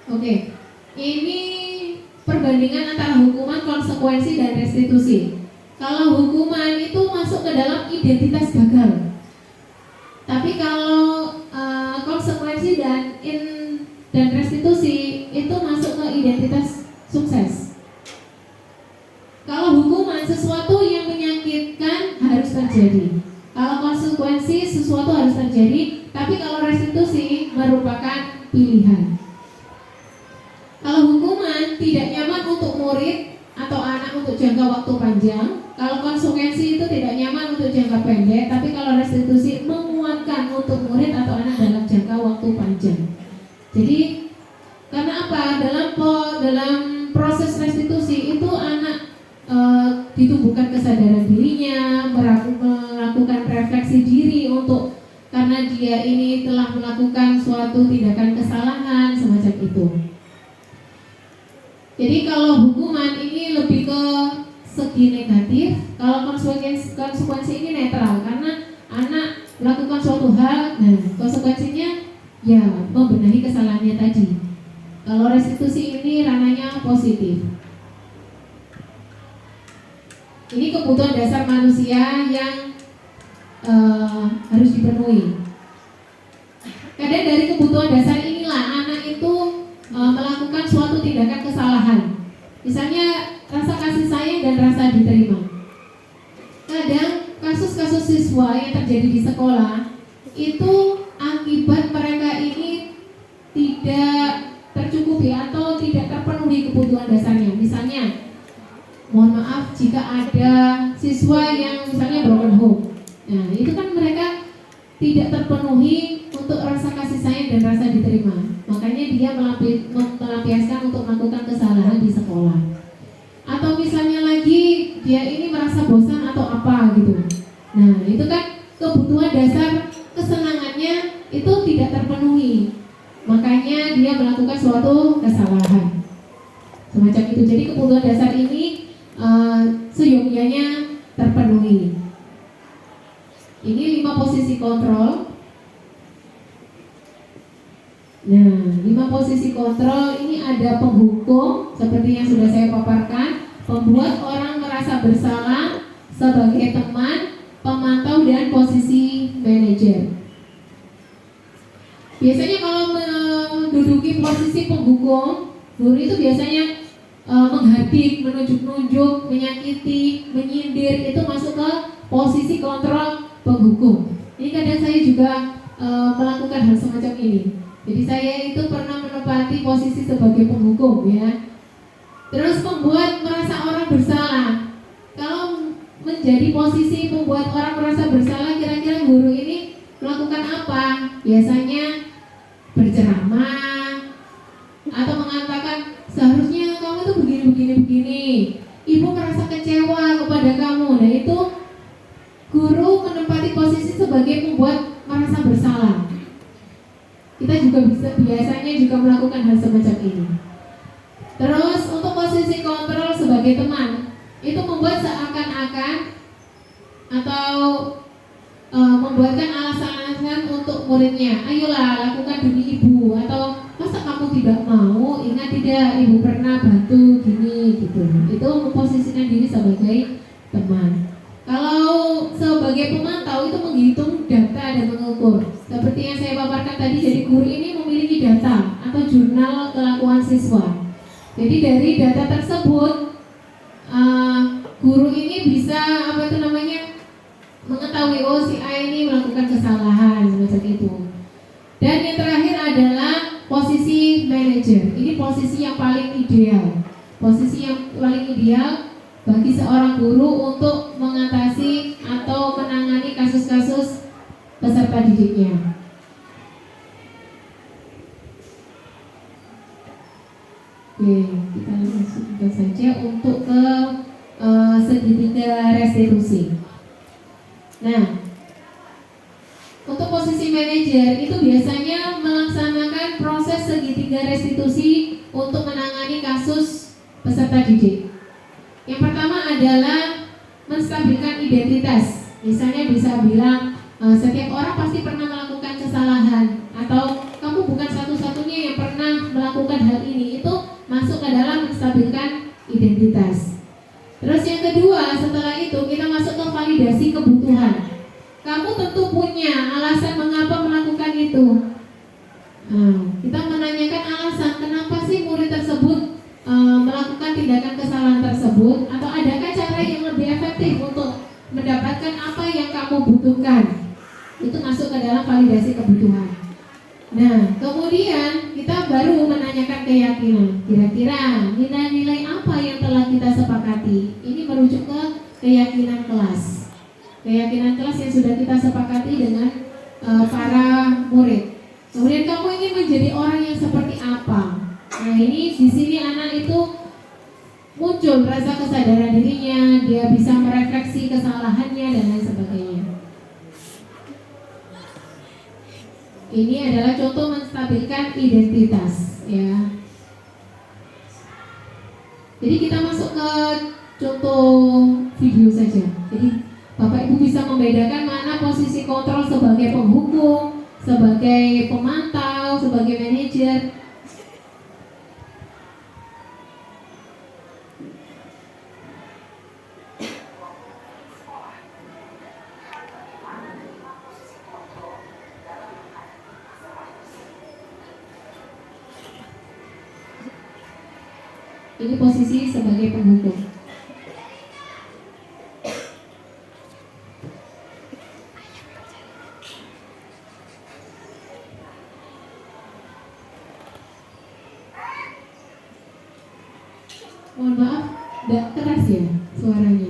Oke, ini perbandingan antara hukuman, konsekuensi, dan restitusi. Kalau hukuman itu masuk ke dalam identitas gagal. Tapi kalau konsekuensi dan restitusi itu masuk ke identitas sukses. Kalau hukuman sesuatu yang menyakitkan harus terjadi. Kalau konsekuensi sesuatu harus terjadi, tapi kalau restitusi merupakan pilihan. Kalau hukuman tidak nyaman untuk murid atau anak untuk jangka waktu panjang. Kalau konsekuensi itu tidak nyaman untuk jangka pendek, tapi kalau restitusi menguatkan untuk murid atau anak dalam jangka waktu panjang. Jadi karena apa? Dalam proses restitusi itu anak ditumbuhkan kesadaran dirinya, melakukan refleksi diri untuk karena dia ini telah melakukan suatu tindakan kesalahan semacam itu. Jadi kalau hukuman ini lebih ke segi negatif, kalau konsekuensi ini netral karena anak melakukan suatu hal, nah konsekuensinya ya membenahi kesalahannya tadi. Kalau restitusi ini ranahnya positif. Ini kebutuhan dasar manusia yang harus dipenuhi. Kadang dari kebutuhan dasar inilah anak itu melakukan suatu tindakan kesalahan. Misalnya rasa kasih sayang dan rasa diterima. Kadang kasus-kasus siswa yang terjadi di sekolah itu akibat mereka ini tidak tercukupi atau tidak terpenuhi kebutuhan dasarnya. Misalnya, mohon maaf jika ada siswa yang misalnya broken home. Nah, itu kan mereka tidak terpenuhi untuk rasa kasih sayang dan rasa diterima. Makanya dia melampiaskan untuk melakukan kesalahan di sekolah. Atau misalnya lagi dia ini merasa bosan atau apa gitu. Nah, itu kan kebutuhan dasar kesenangannya itu tidak terpenuhi. Makanya dia melakukan suatu kesalahan. Semacam itu. Jadi kebutuhan dasar ini seyogyanya terpenuhi. Ini 5 posisi kontrol. Nah, 5 posisi kontrol ini ada penghukum seperti yang sudah saya paparkan, membuat orang merasa bersalah sebagai teman, pemantau, dan posisi manajer. Biasanya kalau menduduki posisi penghukum, guru itu biasanya menghadik, menunjuk-nunjuk, menyakiti, menyindir, itu masuk ke posisi kontrol penghukum. Ini kadang saya juga melakukan hal semacam ini. Jadi saya itu pernah menempati posisi sebagai penghukum ya. Terus membuat merasa orang bersalah. Kalau menjadi posisi membuat orang merasa bersalah, kira-kira guru ini melakukan apa? Biasanya berceramah atau mengatakan seharusnya kamu itu begini. Ibu merasa kecewa kepada kamu. Nah itu guru menempati posisi sebagai membuat merasa bersalah. Kita juga biasanya juga melakukan hal semacam ini. Terus untuk posisi kontrol sebagai teman, itu membuat seakan-akan atau membuatkan alasan-alasan asuhan untuk muridnya, ayolah lakukan demi ibu, atau masa kamu tidak mau, ingat tidak ibu pernah bantu gini gitu. Itu memposisikan diri sebagai teman. Kalau sebagai pemantau itu menghitung data dan mengukur. Seperti yang saya paparkan tadi, jadi guru ini memiliki data atau jurnal kelakuan siswa. Jadi dari data tersebut guru ini bisa mengetahui oh si A ini melakukan kesalahan semacam itu. Dan yang terakhir adalah posisi manajer. Ini posisi yang paling ideal. Posisi yang paling ideal bagi seorang guru untuk mengatasi atau menangani kasus-kasus peserta didiknya. Oke, kita lanjutkan saja untuk ke segitiga restitusi. Nah, untuk posisi manajer itu biasanya melaksanakan proses segitiga restitusi untuk menangani kasus peserta didik. Yang pertama adalah menstabilkan identitas. Misalnya bisa bilang setiap orang pasti pernah melakukan kesalahan, atau kamu bukan satu-satunya yang pernah melakukan hal ini. Itu masuk ke dalam menstabilkan identitas. Terus yang kedua, setelah itu kita masuk ke validasi kebutuhan. Kamu tentu punya alasan mengapa melakukan itu. Kita menanyakan alasan kenapa sih murid tersebut melakukan tindakan kesalahan tersebut, atau adakah cara yang lebih efektif untuk mendapatkan apa yang kamu butuhkan. Itu masuk ke dalam validasi kebutuhan. Nah, kemudian kita baru menanyakan keyakinan. Kira-kira nilai-nilai apa yang telah kita sepakati? Ini merujuk ke keyakinan kelas. Keyakinan kelas yang sudah kita sepakati dengan para murid. Kemudian kamu ingin menjadi orang yang seperti apa? Nah, ini di sini anak itu muncul rasa kesadaran dirinya, dia bisa merefleksi kesalahannya dan lain sebagainya. Ini adalah contoh menstabilkan identitas, ya. Jadi kita masuk ke contoh video saja. Jadi Bapak Ibu bisa membedakan mana posisi kontrol sebagai penghukum, sebagai pemantau, sebagai manajer. Ini posisi sebagai penghukum. Mohon maaf, tidak keras ya suaranya.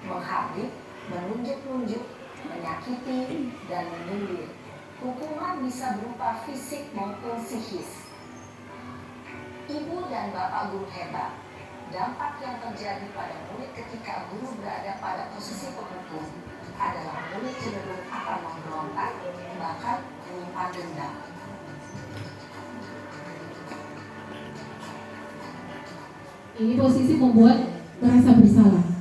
Menghabis, menunjuk-nunjuk, menyakiti, dan menyindir. Hukuman bisa berupa fisik maupun psikis. Ibu dan bapak guru hebat. Dampak yang terjadi pada murid ketika guru berada pada posisi penghukum adalah murid cenderung akan memberontak, bahkan menyimpan dendam. Ini posisi membuat merasa bersalah.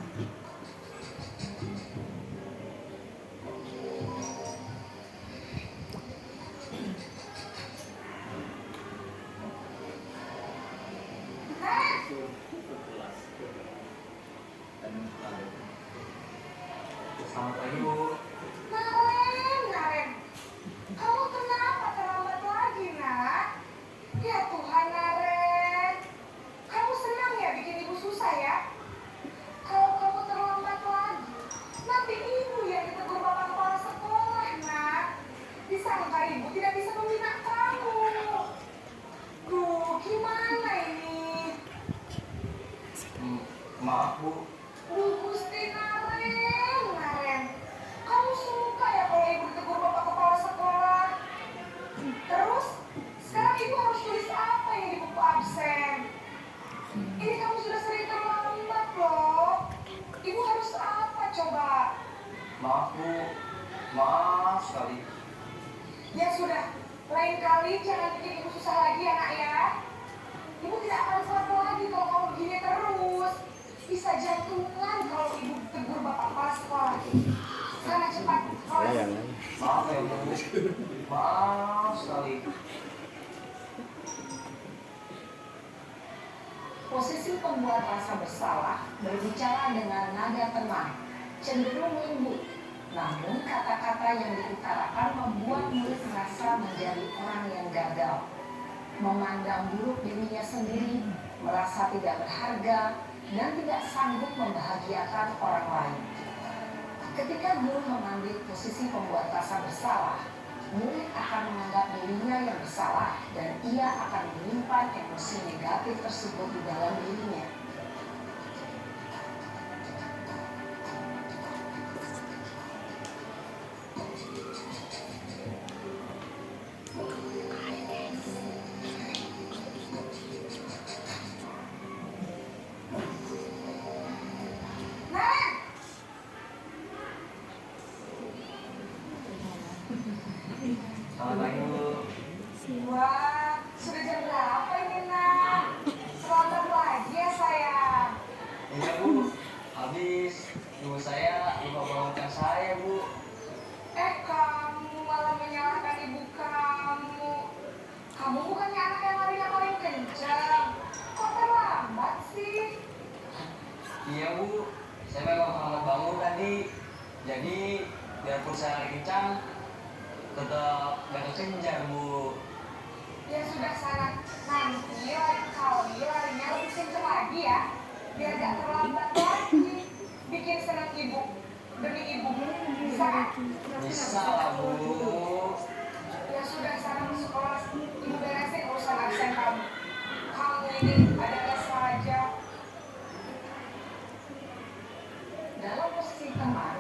Selamat pagi, Bu. Naren, kamu kenapa terlambat lagi, nak? Ya Tuhan, Naren. Kamu senang ya bikin ibu susah ya? Kalau kamu terlambat lagi, nanti ibu yang ditegur bapak kepala sekolah, nak. Disangka ibu tidak bisa membina kamu. Duh, gimana ini? Maaf, Bu. Gusti Naren. Kamu suka ya kalau ibu ditegur bapak kepala sekolah? Terus, sekarang ibu harus tulis apa yang di buku absen? Ini kamu sudah sering terlambat loh. Ibu harus apa coba? Maaf, Bu. Maaf sekali. Ya sudah, lain kali jangan bikin ibu susah lagi ya nak ya. Ibu tidak akan kuat lagi kalau kamu begini terus. Bisa jantungan kalau ibu tegur bapak kepala sekolah. Sana cepat, kelas. Maaf ya, Bu. Maaf sekali. Posisi pembuat rasa bersalah berbicara dengan nada tenang, cenderung lembut. Namun kata-kata yang diutarakan membuat murid merasa menjadi orang yang gagal, memandang buruk dirinya sendiri, merasa tidak berharga, dan tidak sanggup membahagiakan orang lain. Ketika guru mengambil posisi pembuat rasa bersalah, murid akan menganggap dirinya yang bersalah dan ia akan menyimpan emosi negatif tersebut di dalam dirinya. Selamat pagi, Bu. Wah, sudah jam berapa ini nak? Selamat lagi ya sayang. Iya, Bu. Habis ibu saya lupa bangunkan saya, Bu. Kamu malah menyalahkan ibu kamu. Kamu bukannya anak yang larinya paling kencang. Kok terlambat sih? Iya, Bu. Saya memang terlambat bangun tadi. Jadi, biarpun saya lari kencang, tetap gak kekejar, Bu. Ya sudah sana. Nanti lain kali larinya lebih kencang lagi ya. Biar gak terlambat lagi. Bikin senang ibu. Demi ibu. Bisa kan? Bisa lah, Bu. Ya sudah sana masuk kelas. Ibu beresin urusan absen kamu. Kamu ini ada saja. Dalam posisi teman,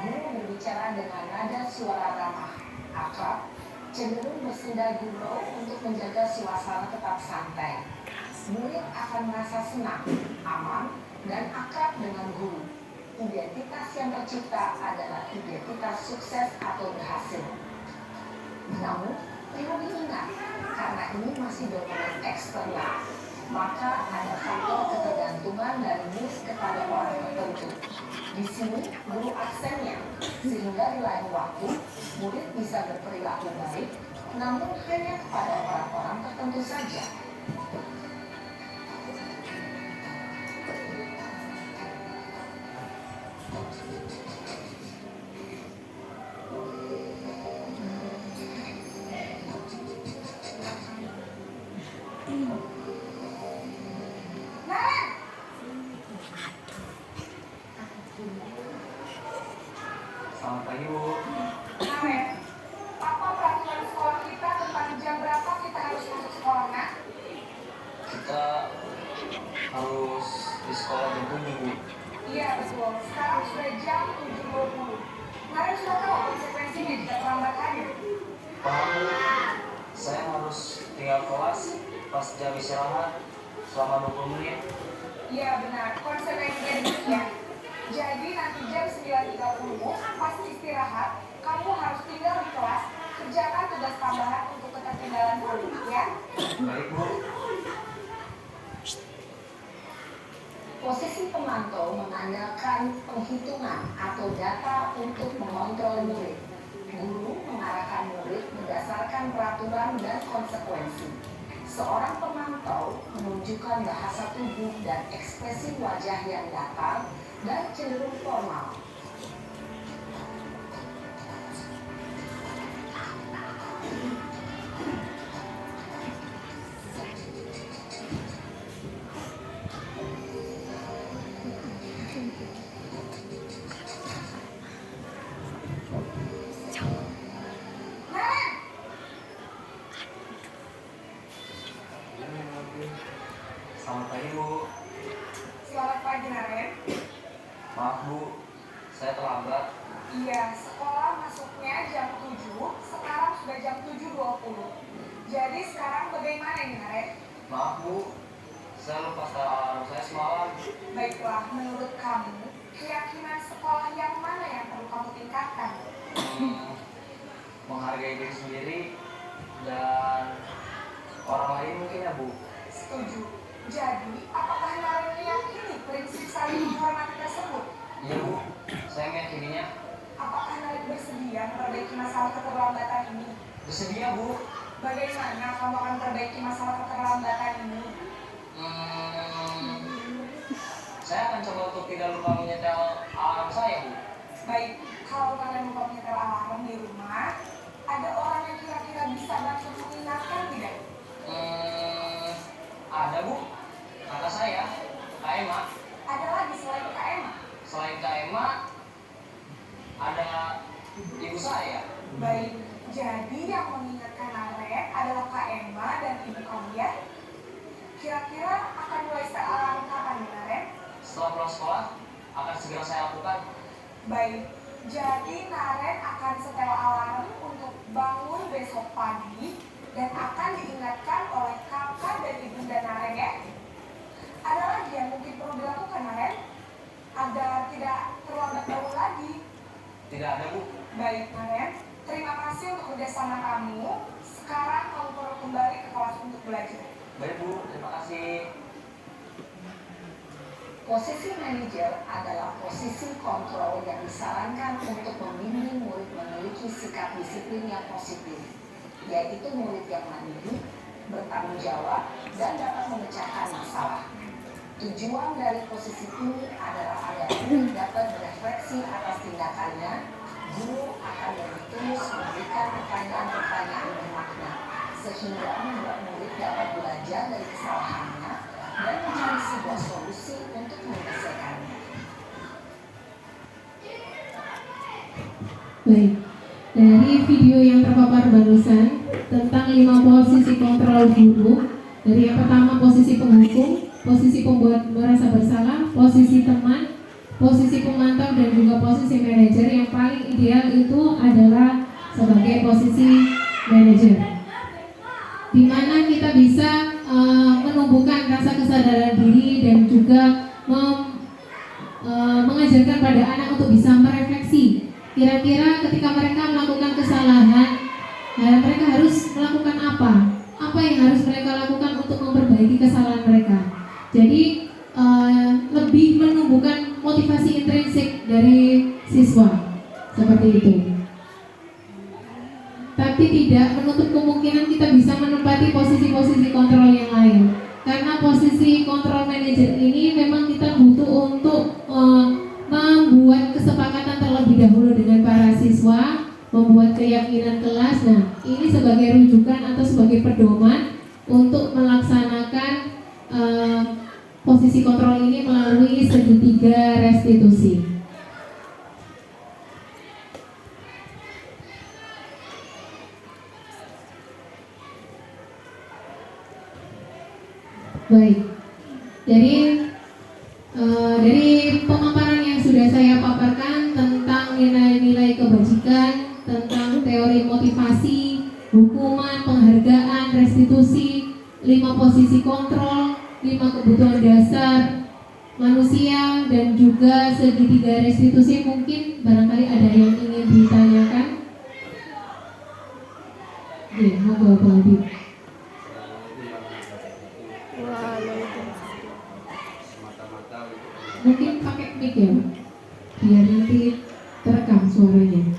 guru berbicara dengan nada suara ramah, akrab, cenderung bersenda gurau untuk menjaga suasana tetap santai. Murid akan merasa senang, aman, dan akrab dengan guru. Identitas yang tercipta adalah identitas sukses atau berhasil. Namun, perlu diingat, karena ini masih dominan eksternal, maka ada faktor ketergantungan dari murid kepada orang tertentu. Di sini, guru aksennya, sehingga di lain waktu, murid bisa berperilaku baik, namun hanya kepada orang-orang tertentu saja. Selamat pagi, Bu. Naren, apa peraturan sekolah kita tentang jam berapa kita harus masuk sekolah, nak? Kita harus di sekolah jam 7, Bu. Iya betul, sekarang sudah jam 7.20. Naren sudah tahu konsekuensinya jika terlambat hadir. Paham, Bu. Saya harus tinggal kelas pas jam istirahat selama 20 menit. Iya benar, konsekuensinya demikian. Jadi nanti jam 9.30 pas istirahat, kamu harus tinggal di kelas, kerjakan tugas tambahan untuk ketertinggalan kamu, ya. Baik, Bu. Posisi pemantau mengandalkan penghitungan atau data untuk mengontrol murid. Guru mengarahkan murid berdasarkan peraturan dan konsekuensi. Seorang pemantau menunjukkan bahasa tubuh dan ekspresi wajah yang datar dan cenderung formal. Iya, sekolah masuknya jam 7, sekarang sudah jam 7.20. Jadi sekarang bagaimana ini, Naren? Maaf Bu, saya lupa setel alarm saya semalam. Baiklah, menurut kamu, keyakinan sekolah yang mana yang perlu kamu tingkatkan? Menghargai diri sendiri dan orang lain mungkin ya Bu. Setuju. Jadi, apakah Naren meyakini prinsip saling menghormati tersebut? Iya Bu, saya meyakininya. Apakah Naren bersedia memperbaiki masalah keterlambatan ini? Bersedia Bu. Bagaimana kamu akan memperbaiki masalah keterlambatan ini? Saya akan coba untuk tidak lupa menyetel alarm saya Bu. Baik, kalau kalian lupa menyetel alarm di rumah, ada orang yang kira-kira bisa bantu mengingatkan tidak? Ada Bu, kakak saya, Kak Emma. Ada lagi selain Kak Emma? Selain Kak Emma, ada ibu saya. Baik, jadi yang mengingatkan Naren adalah Kak Emma dan ibu kamu ya? Kira-kira akan mulai setel alarm kapan nih, Naren? Setelah pulang sekolah, akan segera saya lakukan. Baik, jadi Naren akan setel alarm untuk bangun besok pagi dan akan diingatkan oleh kakak dan ibunda Naren ya. Ada lagi yang mungkin perlu dilakukan, Naren? Agar tidak terlambat jauh lagi. Tidak ada Bu. Baik, Naren. Terima kasih untuk kerjasama kamu. Sekarang kamu perlu kembali ke kelas untuk belajar. Baik Bu, terima kasih. Posisi manajer adalah posisi kontrol yang disarankan untuk membimbing murid memiliki sikap disiplin yang positif, yaitu murid yang mandiri, bertanggung jawab, dan dapat memecahkan masalah. Tujuan dari posisi ini adalah agar murid dapat berefleksi atas tindakannya. Guru akan lebih tulus memberikan pertanyaan-pertanyaan bermakna, sehingga membuat murid dapat belajar dari kesalahannya dan mencari sebuah solusi untuk menyelesaikannya. Baik, dari video yang terpapar barusan tentang 5 posisi kontrol guru, dari yang pertama posisi penghukum, posisi pembuat merasa bersalah, posisi teman, posisi pemantau, dan juga posisi manajer. Yang paling ideal itu adalah sebagai posisi manajer, di mana kita bisa menumbuhkan rasa kesadaran diri dan juga mengajarkan pada anak untuk bisa merefleksi. Kira-kira ketika mereka melakukan kesalahan, mereka harus melakukan apa? Apa yang harus mereka lakukan untuk memperbaiki kesalahan mereka? Jadi lebih menumbuhkan motivasi intrinsik dari siswa, seperti itu. Tapi tidak menutup kemungkinan kita bisa menempati posisi-posisi kontrol yang lain. Karena posisi kontrol manajer ini memang kita butuh untuk membuat kesepakatan terlebih dahulu dengan para siswa, membuat keyakinan kelas. Nah, ini sebagai rujukan atau sebagai pedoman untuk melaksanakan posisi kontrol ini melalui segitiga restitusi. Baik, dari pemaparan yang sudah saya paparkan tentang nilai-nilai kebajikan, tentang teori motivasi, hukuman, penghargaan, restitusi, 5 posisi kontrol, 5 kebutuhan dasar manusia, dan juga segitiga restitusi, mungkin barangkali ada yang ingin ditanyakan. Oke, monggo Bang Adi. Mungkin pakai mic ya Pak, biar nanti terekam suaranya.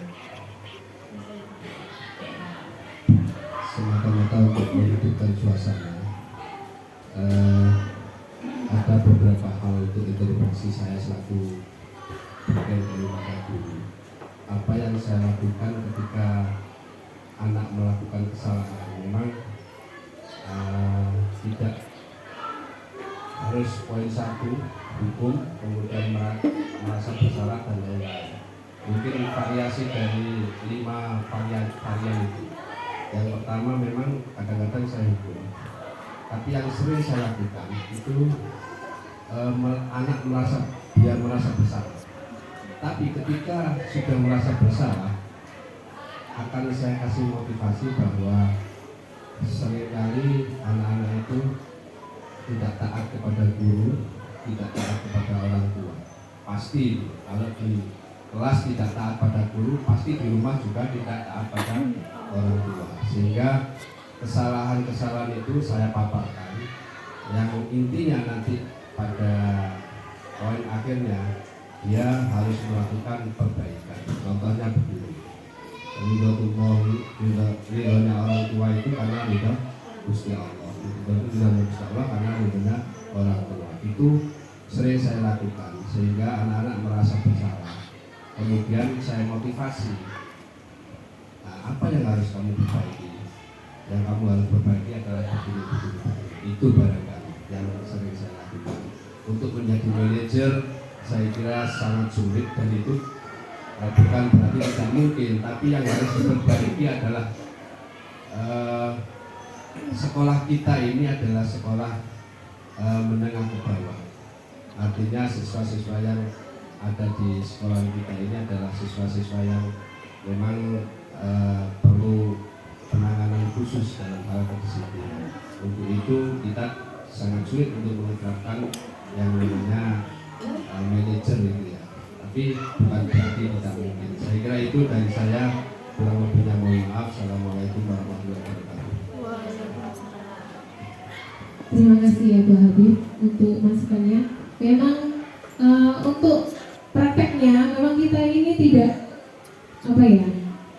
Semata-mata untuk menghidupkan suasana. Ada beberapa hal untuk intervensi saya selaku bagian dari mata guru. Apa yang saya lakukan ketika anak melakukan kesalahan, memang tidak harus poin 1 hukum, kemudian merasa bersalah dan lain-lain. Mungkin variasi dari 5 varian itu. Yang pertama memang kadang-kadang saya hukum, tapi yang sering saya lakukan itu anak merasa bersalah. Tapi ketika sudah merasa bersalah, akan saya kasih motivasi bahwa seringkali anak-anak itu tidak taat kepada guru, tidak taat kepada orang tua. Pasti kalau di kelas tidak taat pada guru, pasti di rumah juga tidak taat pada orang tua. Sehingga kesalahan-kesalahan itu saya paparkan, yang intinya nanti pada poin akhirnya dia harus melakukan perbaikan. Contohnya begini, ridhonya orang tua itu karena ridho Gusti Allah, ridhonya Gusti Allah karena ridhonya orang tua. Itu sering saya lakukan sehingga anak-anak merasa bersalah. Kemudian saya motivasi, nah, apa yang harus kamu perbaiki? Yang kamu harus perbaiki adalah begini. Itu barangkali yang sering saya lakukan. Untuk menjadi manajer saya kira sangat sulit, dan itu bukan berarti tidak mungkin, tapi yang harus diperbaiki adalah sekolah kita ini adalah sekolah menengah ke bawah. Artinya siswa-siswa yang ada di sekolah kita ini adalah siswa-siswa yang memang perlu penanganan khusus dalam hal kedisiplinan. Untuk itu kita sangat sulit untuk menerapkan yang namanya manajer itu ya. Tapi bukan berarti tidak mungkin. Saya kira itu dari saya. Kurang lebihnya mohon maaf. Assalamualaikum warahmatullahi wabarakatuh. Terima kasih ya Bu Habib untuk masukannya. Memang untuk prakteknya memang kita ini tidak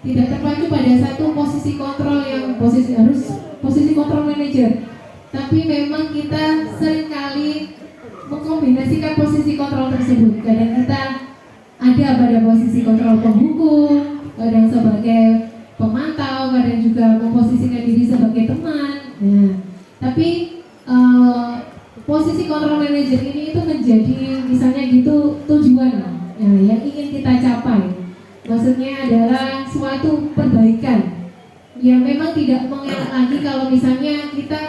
terpacu pada satu posisi kontrol yang harus posisi kontrol manajer. Tapi memang kita seringkali mengkombinasikan posisi kontrol tersebut. Kadang kita ada pada posisi kontrol penghukum, kadang sebagai pemantau, kadang juga memposisikan diri sebagai teman. Nah, tapi posisi kontrol manajer ini itu menjadi misalnya gitu tujuan yang ingin kita capai. Maksudnya adalah suatu perbaikan yang memang tidak mengelak lagi kalau misalnya kita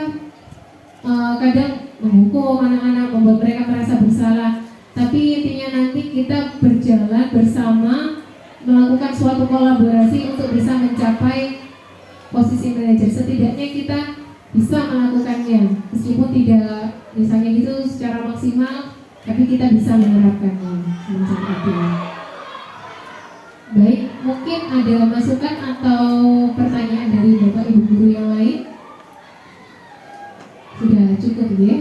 kadang menghukum anak-anak, membuat mereka merasa bersalah. Tapi intinya nanti kita berjalan bersama, melakukan suatu kolaborasi untuk bisa mencapai posisi manajer. Setidaknya kita bisa melakukannya, meskipun tidak misalnya gitu secara maksimal, tapi kita bisa menerapkannya semacam itu. Baik, mungkin ada masukan atau pertanyaan dari Bapak Ibu guru yang lain? Sudah cukup ya.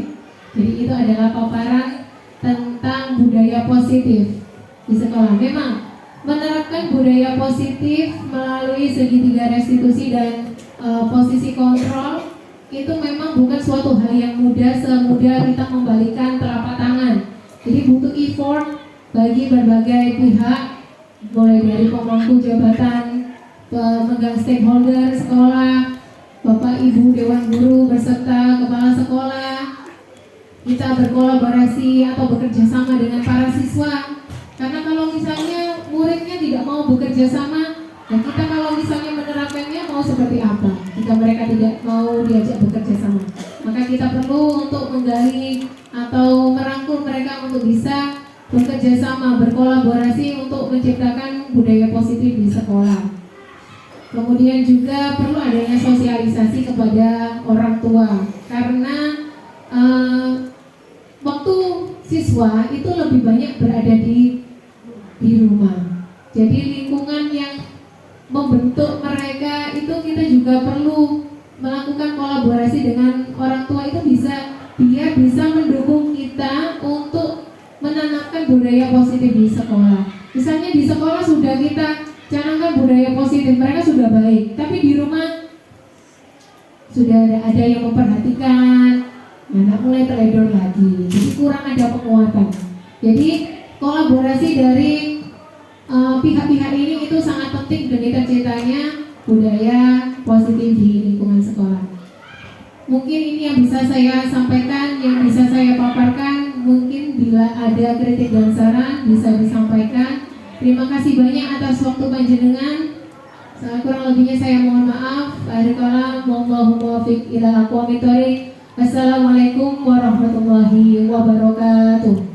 Jadi itu adalah paparan tentang budaya positif di sekolah. Memang menerapkan budaya positif melalui segitiga restitusi dan posisi kontrol itu memang bukan suatu hal yang mudah, semudah kita membalikan telapak tangan. Jadi butuh effort bagi berbagai pihak, mulai dari pemangku jabatan, pemegang stakeholder sekolah, Bapak Ibu Dewan Guru beserta kepala sekolah. Kita berkolaborasi atau bekerja sama dengan para siswa. Karena kalau misalnya muridnya tidak mau bekerja sama, dan kita kalau misalnya menerapkannya mau seperti apa jika mereka tidak mau diajak bekerja sama. Maka kita perlu untuk menggali atau merangkul mereka untuk bisa bekerja sama, berkolaborasi untuk menciptakan budaya positif di sekolah. Kemudian juga perlu adanya sosialisasi kepada orang tua, karena waktu siswa itu lebih banyak berada di rumah. Jadi lingkungan yang membentuk mereka itu kita juga perlu melakukan kolaborasi dengan orang tua, itu biar bisa mendukung kita untuk menanamkan budaya positif di sekolah. Misalnya di sekolah sudah kita canangkan budaya positif, mereka sudah baik, tapi di rumah sudah ada yang memperhatikan, anak mulai teledor lagi, jadi kurang ada penguatan. Jadi kolaborasi dari pihak-pihak ini itu sangat penting demi terciptanya budaya positif di lingkungan sekolah. Mungkin ini yang bisa saya sampaikan, yang bisa saya paparkan. Mungkin bila ada kritik dan saran bisa disampaikan. Terima kasih banyak atas waktu panjenengan. Kurang lebihnya saya mohon maaf. Akhir kalam, wallahu muwaffiq ila aqwamit thoriq. Wassalamualaikum warahmatullahi wabarakatuh.